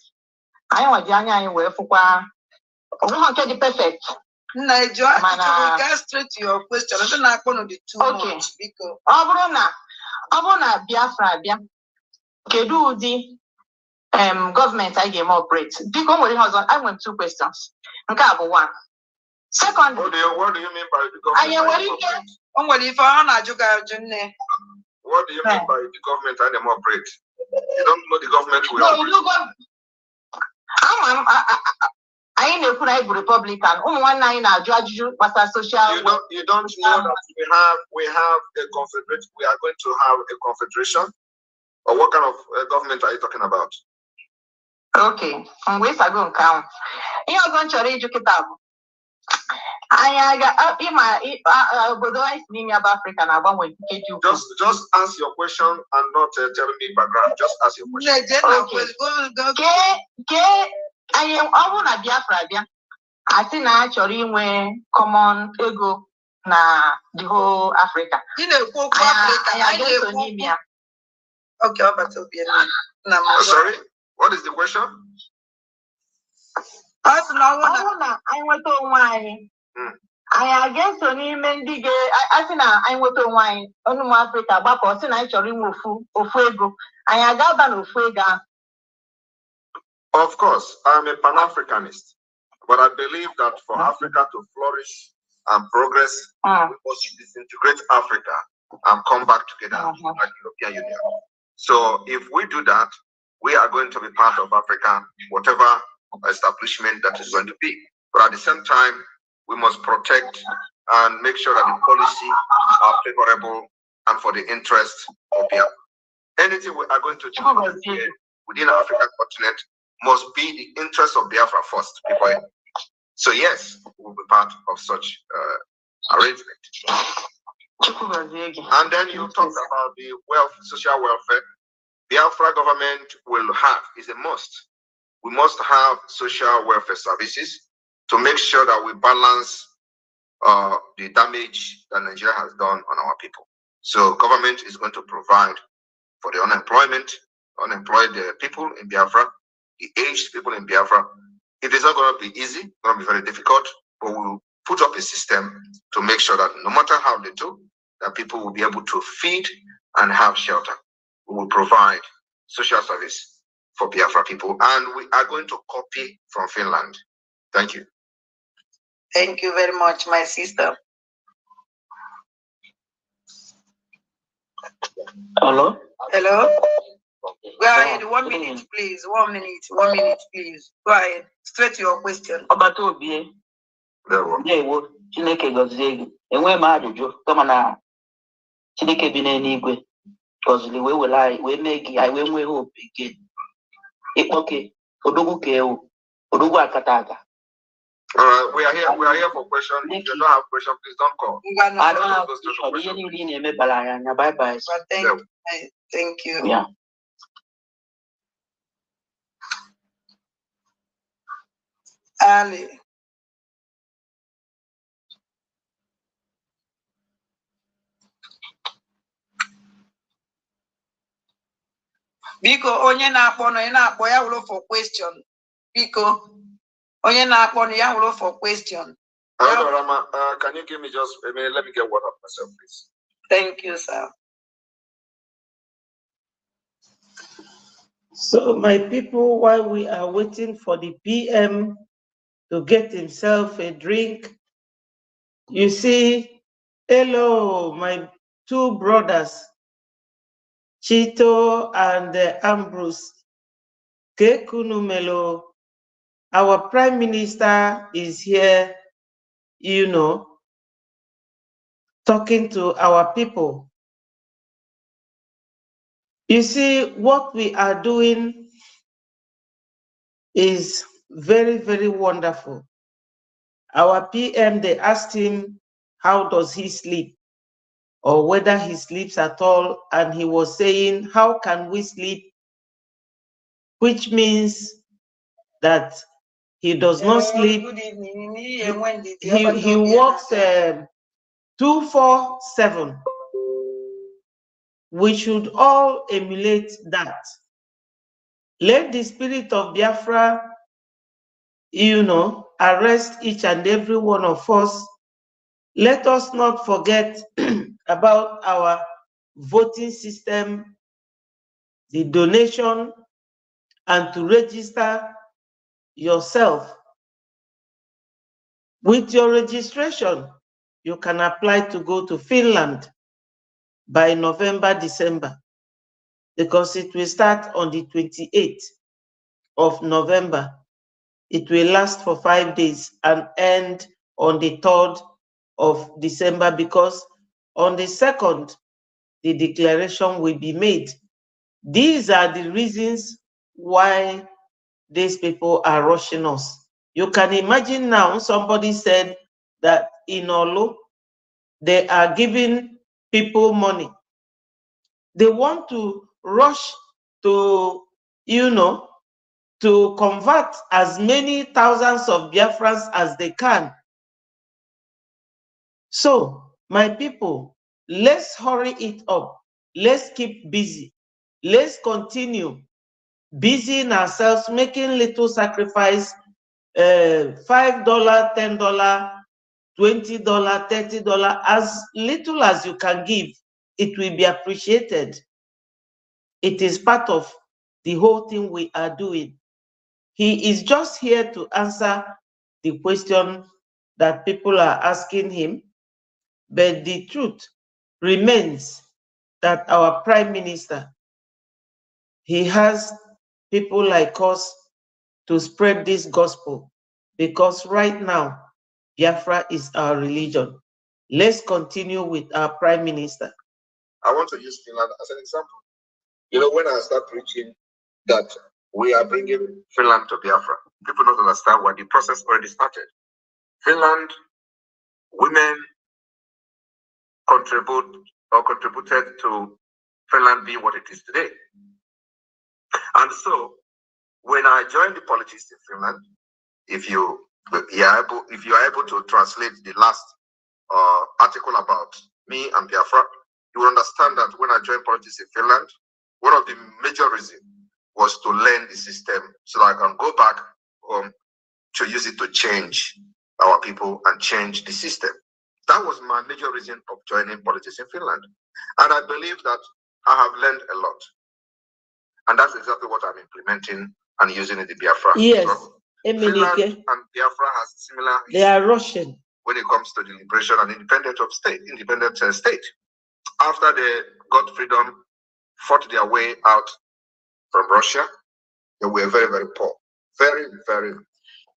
S3: anyị nwa ji anya anyị wee fụkwa onwe nke dị perfect.
S7: Nigeria, get straight to your question. I don't know the too much because
S3: ọ bụrụ na Biafra abịa, kedu ụdị gọọmenti anyị ga-eme operate? Biko nwere ihe ọzọ, I want 2 questions. Nke a bụ 1. Second,
S2: what do you mean by the government?
S7: What do you
S2: mean by the government and them operate? You don't know the government will operate.
S3: I na-ekwu na bụ Republican. Ụmụ nwanne anyị na-ajụ ajụjụ gbasara social.
S2: You don't know that we have a confederation. We are going to have a confederation. Or what kind of government are you talking about?
S3: Okay, mgbe ịsa go nke ahụ. Ihe ọzọ m chọrọ ịjụ kịta bụ anyị aga ịma obodo anyị si n'ime Aba Africa na-agbanwe nke dị ukwuu.
S2: Just ask your question and not tell me background. Just ask your question.
S3: Anyị ọ bụrụ na Biafra bịa, asị na a chọrọ inwe common ego na the whole Africa.
S7: Africa.
S3: N'ime ya.
S7: Okay,
S2: sorry, what is the question?
S3: Ọ bụrụ na anyị nweta onwe anyị, anyị aga-eso n'ime ndị asị na anyị nweta onwe anyị, ụmụ Africa gbakọ, sị na anyị chọrọ inwe ofu ego, anyị aga-aba n'ofu ego ahụ.
S2: Of course, I'm a Pan-Africanist, but I believe that for Africa to flourish and progress, we must disintegrate Africa and come back together like the European Union. So if we do that, we are going to be part of Africa, whatever establishment that is going to be. But at the same time, we must protect and make sure that the policy are favorable and for the interest of Biafra. Anything we are going to do within the African continent must be the interest of Biafra first. So yes, we will be part of such arrangement. And then you talked about the social welfare. Biafra government will have, is a must. We must have social welfare services to make sure that we balance the damage that Nigeria has done on our people. So government is going to provide for the unemployed people in Biafra, the aged people in Biafra. It is not going to be easy, it's going to be very difficult, but we'll put up a system to make sure that no matter how they do, that people will be able to feed and have shelter. We will provide social service for Biafra people, and we are going to copy from Finland. Thank you.
S7: Thank you very much, my sister.
S8: Hello?
S7: Hello? Go ahead, 1 minute, please. 1 minute, please. Go ahead. Straight to your question.
S8: Chineke gọzie gị. Enwe m ajụjụ kama na Chineke bi n'eluigwe gọziri wee were anyị wee mee gị anyị wee nwee hope again. Ịkpọke odogwu ka ewu odogwu akata aka.
S5: We are here for questions. If you don't have questions, please don't call.
S8: I don't have questions. Bye bye.
S7: Thank you.
S8: Yeah.
S7: Ali. Biko onye na-akpọ ya wụrụ for question. Biko onye na-akpọ ya wụrụ for question.
S5: Adadiorama, can you give me just a minute? Let me get water for myself, please.
S7: Thank you, sir.
S1: So my people, while we are waiting for the PM to get himself a drink, you see, hello, my two brothers, Chito and Ambrose Kekunumelo. Our Prime Minister is here, you know, talking to our people. You see, what we are doing is very, very wonderful. Our PM, they asked him, how does he sleep? Or whether he sleeps at all. And he was saying, how can we sleep? Which means that he does not sleep.
S7: Good evening.
S1: He works 2-4-7. We should all emulate that. Let the spirit of Biafra, you know, arrest each and every one of us. Let us not forget about our voting system, the donation, and to register yourself. With your registration, you can apply to go to Finland by November, December, because it will start on the 28th of November. It will last for 5 days and end on the 3rd of December, because on the 2nd, the declaration will be made. These are the reasons why these people are rushing us. You can imagine now, somebody said that in Olu, they are giving people money. They want to rush to, you know, to convert as many thousands of Biafrans as they can. So, my people, let's hurry it up. Let's keep busy. Let's continue busying ourselves, making little sacrifice, $5, $10, $20, $30, as little as you can give, it will be appreciated. It is part of the whole thing we are doing. He is just here to answer the question that people are asking him, but the truth remains that our Prime Minister, he has people like us to spread this gospel, because right now, Biafra is our religion. Let's continue with our Prime Minister.
S5: I want to use Finland as an example. You know, when I start preaching that we are bringing Finland to Biafra, people don't understand why the process already started. Finland, women contributed to Finland being what it is today. And so, when I joined the politics in Finland, if you are able to translate the last article about me and Biafra, you will understand that when I joined politics in Finland, one of the major reasons was to learn the system so that I can go back to use it to change our people and change the system. That was my major reason of joining politics in Finland. And I believe that I have learned a lot. And that's exactly what I'm implementing and using in the Biafra.
S1: Yes.
S5: Finland and Biafra has similar.
S1: They are Russian
S5: when it comes to the liberation and independent state. After they got freedom, fought their way out from Russia, they were very, very poor. Very, very.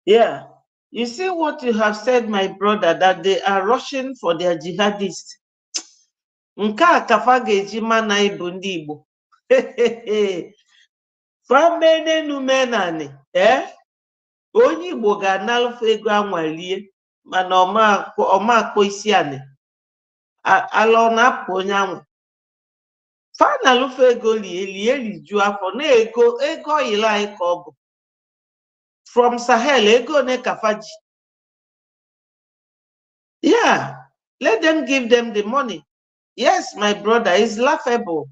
S1: Yeah. You see what you have said, my brother, that they are rushing for their jihadists. Nka kafageji mana ibu ndị Igbo. Famene numenani. Onye Igbo ga-analụfe ego anwalie, mana ọma akpọ isi anị. Ala ọ na-apụ onye anwa. Fa na-alụfe ego lie liju afọ na ego oyila anyị ka ọ bụ. From Sahel, ego ne kafaji. Yeah, let them give them the money. Yes, my brother, it's laughable.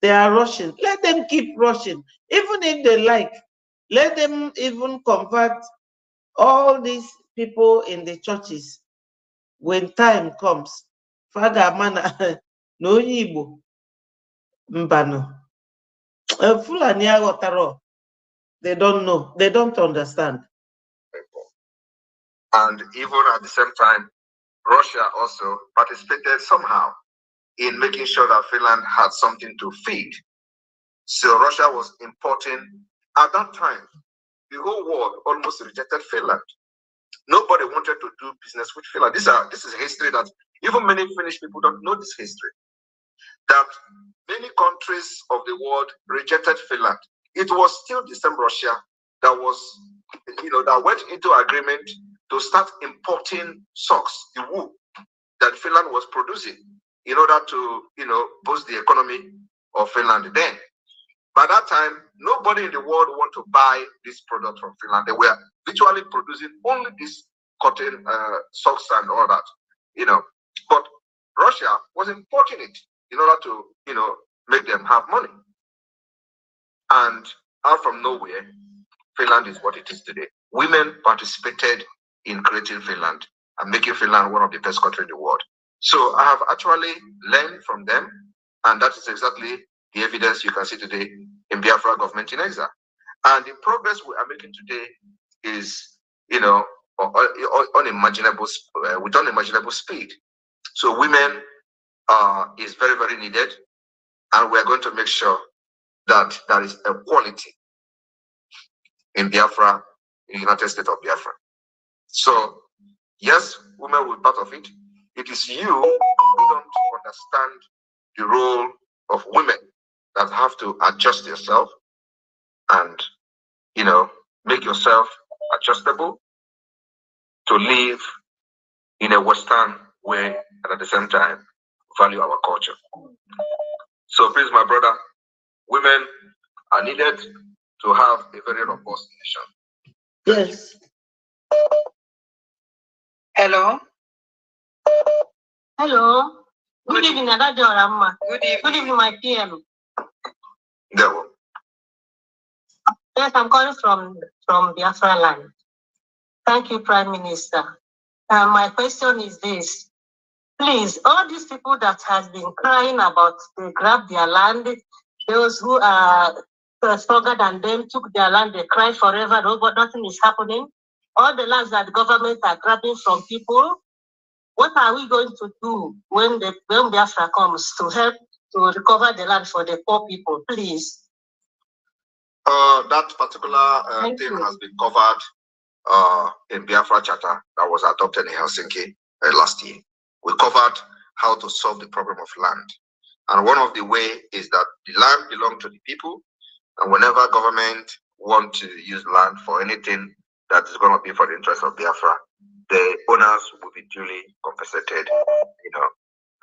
S1: They are rushing. Let them keep rushing. Even if they like, let them even convert all these people in the churches when time comes. Father Mana, no Igbo, Mbano. Fulani Agotaro. They don't know. They don't understand.
S5: And even at the same time, Russia also participated somehow in making sure that Finland had something to feed. So Russia was importing, at that time, the whole world almost rejected Finland. Nobody wanted to do business with Finland. This is history that even many Finnish people don't know this history. That many countries of the world rejected Finland. It was still the same Russia that was, that went into agreement to start importing socks, the wool that Finland was producing in order to, boost the economy of Finland then. By that time, nobody in the world wanted to buy this product from Finland. They were literally producing only this cotton socks and all that, But Russia was importing it in order to, make them have money. And out from nowhere, Finland is what it is today. Women participated in creating Finland and making Finland one of the best countries in the world. So I have actually learned from them, and that is exactly the evidence you can see today in Biafra government in exile. And the progress we are making today is, unimaginable, with unimaginable speed. So women is very, very needed, and we're going to make sure that there is equality in Biafra, in the United States of Biafra. So, yes, women will be part of it. It is you who don't understand the role of women that have to adjust yourself and, make yourself adjustable to live in a Western way and at the same time value our culture. So please, my brother, women are needed to have a very robust nation.
S1: Yes.
S7: Hello.
S9: Hello. Good evening, Adadiorama.
S7: Good evening.
S9: Good evening, my PM.
S5: There.
S9: Yes, I'm calling from Biafra land. Thank you, Prime Minister. My question is this. Please, all these people that has been crying about they grabbed their land, those who are stronger than them took their land, they cry forever, but nothing is happening. All the lands that the government are grabbing from people, what are we going to do when Biafra comes to help to recover the land for the poor people, please?
S5: That particular thing has been covered in Biafra Charter that was adopted in Helsinki last year. We covered how to solve the problem of land. And one of the ways is that the land belongs to the people, and whenever government want to use land for anything that is going to be for the interest of Biafra, the owners will be duly compensated,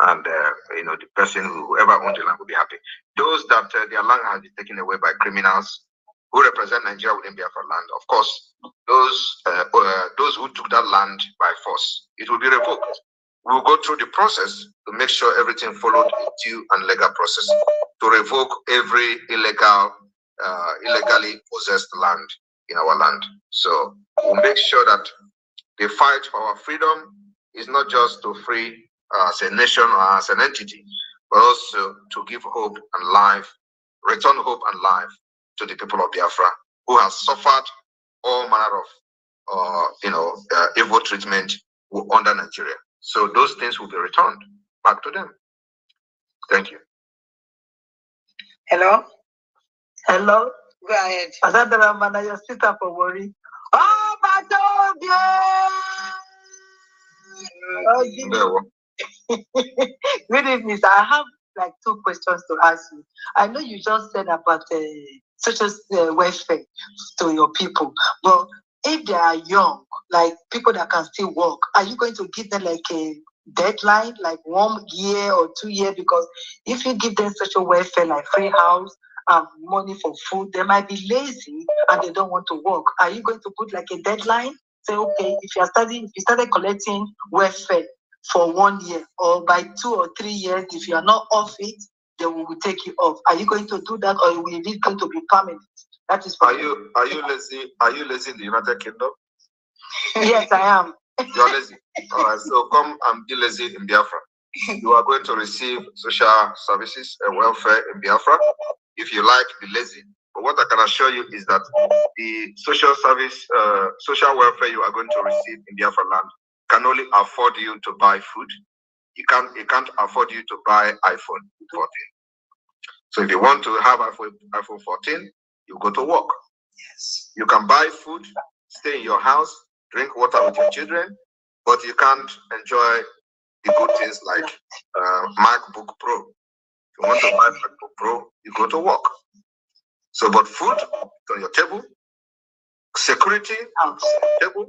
S5: and the person whoever owns the land will be happy. Those that their land has been taken away by criminals who represent Nigeria within Biafra land, of course, those who took that land by force, it will be revoked. We will go through the process to make sure everything followed a due and legal process to revoke every illegally possessed land in our land. So we'll make sure that the fight for our freedom is not just to free as a nation or as an entity, but also to give hope and life, return hope and life to the people of Biafra who have suffered all manner of evil treatment under Nigeria. So those things will be returned back to them. Thank you.
S7: Hello?
S9: Hello?
S7: Go ahead.
S9: Adadiorama, you're still up for worry. Oh, my God! Good evening, sir. I have like 2 questions to ask you. I know you just said about social welfare to your people, but if they are young, like people that can still work, are you going to give them like a deadline, like 1 year or 2 years? Because if you give them social welfare, like free house and money for food, they might be lazy and they don't want to work. Are you going to put like a deadline? Say, okay, if you started collecting welfare for 1 year, or by 2 or 3 years, if you are not off it, then we will take you off. Are you going to do that, or will it going to be permanent? That is.
S5: Are you lazy? Are you lazy in the United Kingdom?
S9: Yes, I am.
S5: You are lazy. All right, so come and be lazy in Biafra. You are going to receive social services and welfare in Biafra. If you like, be lazy. But what I can assure you is that the social service, social welfare you are going to receive in Biafra land can only afford you to buy food. It can't afford you to buy iPhone 14. So if you want to have iPhone 14, you go to work.
S7: Yes.
S5: You can buy food, stay in your house, drink water with your children, but you can't enjoy the good things like MacBook Pro. If you want to buy MacBook Pro, you go to work. So, but food on your table, security on your table,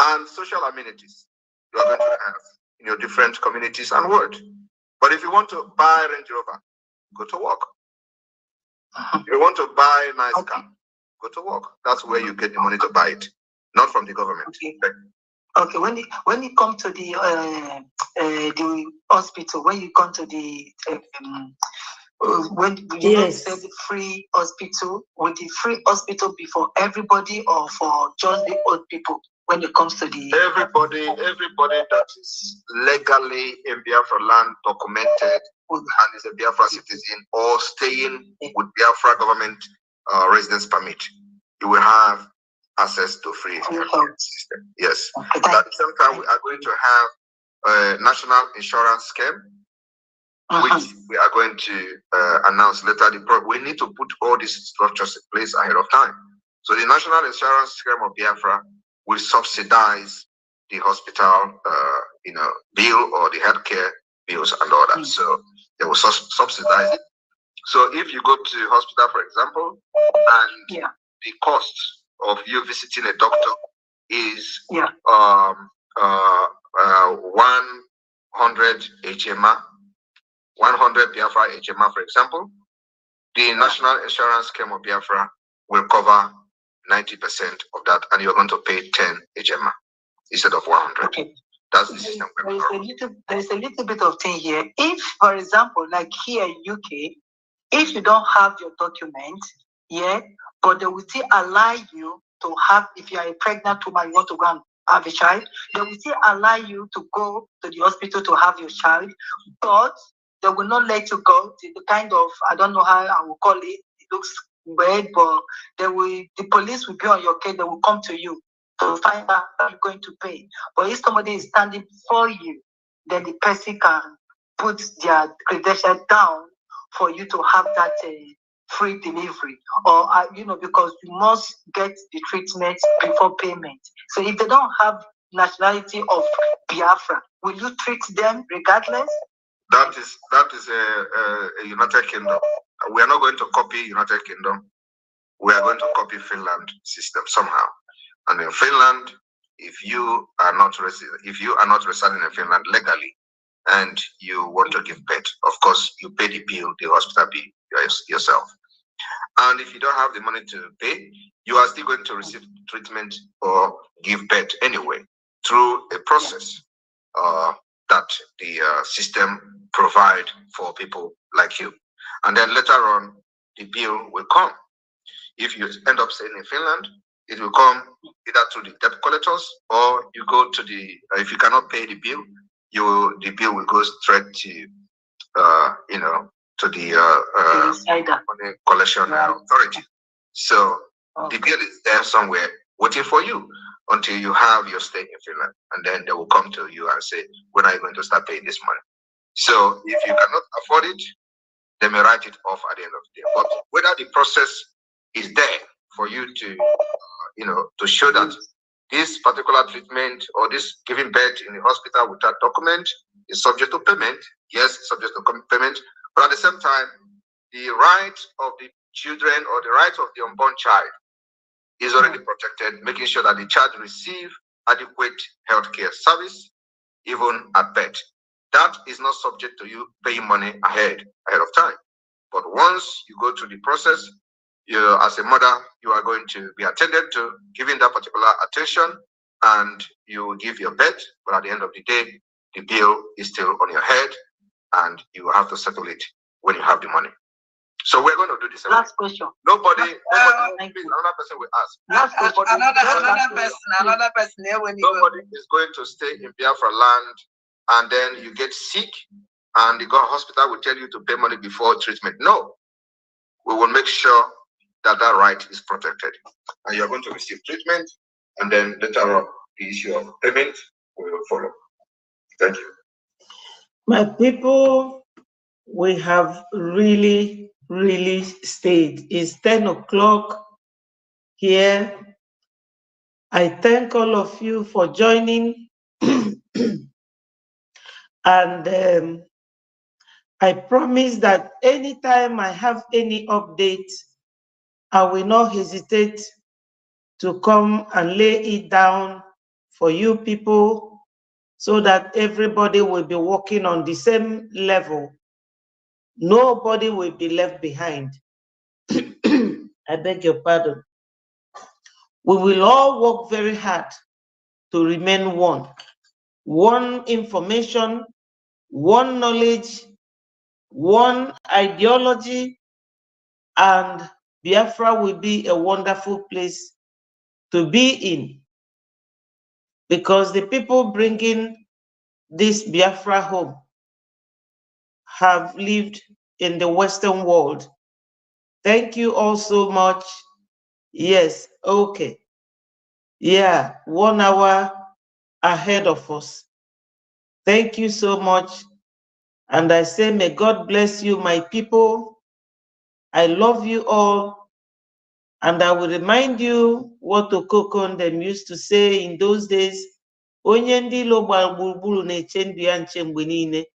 S5: and social amenities you are going to have in your different communities and world. But if you want to buy Range Rover, go to work. If you want to buy a nice car, go to work. That's where you get the money to buy it, not from the government.
S9: Okay. When you come to the hospital, when you come to the when you say the free hospital, will the free hospital be for everybody or for just the old people? When it comes to the
S5: everybody that is legally in Biafra land, documented, and is a Biafra citizen or staying with Biafra government residence permit, you will have access to free health system. Yes. At the same time, we are going to have a national insurance scheme, which we are going to announce later. We need to put all these structures in place ahead of time. So the national insurance scheme of Biafra will subsidize the hospital, bill or the healthcare bills and all that. So they will subsidize it. So if you go to the hospital, for example, and the cost of you visiting a doctor is 100 HMA, 100 Biafra HMA, for example, the national insurance scheme of Biafra will cover 90% of that, and you're going to pay 10 HMA instead of 100. Okay. That's the system.
S9: There's a little bit of thing here. If, for example, like here in UK, if you don't have your document, but they will still allow you to have, if you are a pregnant woman, you want to go and have a child, they will still allow you to go to the hospital to have your child, but they will not let you go to the kind of, I don't know how I will call it, it looks weird, but the police will be on your case, they will come to you to find out how you're going to pay. But if somebody is standing for you, then the person can put their credentials down for you to have that free delivery, or because you must get the treatment before payment. So if they don't have nationality of Biafra, will you treat them regardless?
S5: That is a United Kingdom. We are not going to copy United Kingdom. We are going to copy Finland system somehow. And in Finland, if you are not residing in Finland legally, and you want to give birth, of course, you pay the bill, the hospital bill yourself. And if you don't have the money to pay, you are still going to receive treatment or give birth anyway through a process that the system provide for people like you. And then later on, the bill will come. If you end up staying in Finland, it will come either to the debt collectors, or you go to the, if you cannot pay the bill, the bill will go straight to, to the money collection authority. So The bill is there somewhere waiting for you until you have your stay in Finland. And then they will come to you and say, when are you going to start paying this money? So if you cannot afford it, they may write it off at the end of the day. But whether the process is there for you to, to show that this particular treatment or this giving birth in the hospital without document is subject to payment, yes, it's subject to payment, but at the same time, the right of the children or the right of the unborn child is already protected, making sure that the child receive adequate healthcare service, even at birth. That is not subject to you paying money ahead of time. But once you go through the process, you, as a mother, you are going to be attended to, given that particular attention, and you will give your birth. But at the end of the day, the bill is still on your head, and you have to settle it when you have the money. So we're going to do this.
S8: Last question.
S5: Nobody, please, another person will ask.
S7: Last question. Another person.
S5: Nobody is going to stay in Biafra land, and then you get sick, and the hospital will tell you to pay money before treatment. No, we will make sure that that right is protected, and you're going to receive treatment, and then later on the issue of payment will follow. Thank you.
S1: My people, we have really stayed. It's 10 o'clock here. I thank all of you for joining. And I promise that anytime I have any update, I will not hesitate to come and lay it down for you people so that everybody will be working on the same level. Nobody will be left behind. I beg your pardon. We will all work very hard to remain one. One information, one knowledge, one ideology, and Biafra will be a wonderful place to be in, because the people bringing this Biafra home have lived in the Western world. Thank you all so much. Yes, okay. Yeah, 1 hour ahead of us. Thank you so much. And I say, may God bless you, my people. I love you all. And I will remind you what Okoko and them used to say in those days. Onye ndị Igbo gbara gburugburu na-eche ndụ ya nche mgbe niile.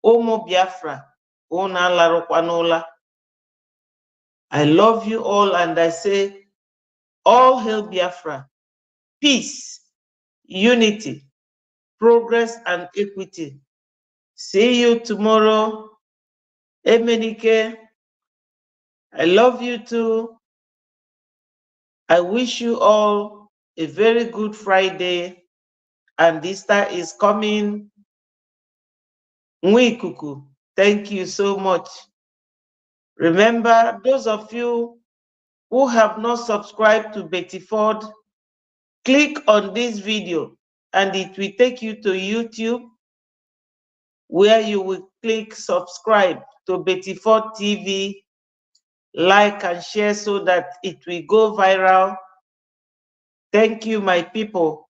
S1: Ụmụ Biafra, unu alarụkwa n'ụla. I love you all, and I say, all hail Biafra. Peace, unity, progress, and equity. See you tomorrow. Emenike, I love you too. I wish you all a very good Friday, and Easter is coming. Nwikuku, thank you so much. Remember, those of you who have not subscribed to Betty Ford, click on this video and it will take you to YouTube, where you will click subscribe to Betty Ford TV, like and share so that it will go viral. Thank you, my people.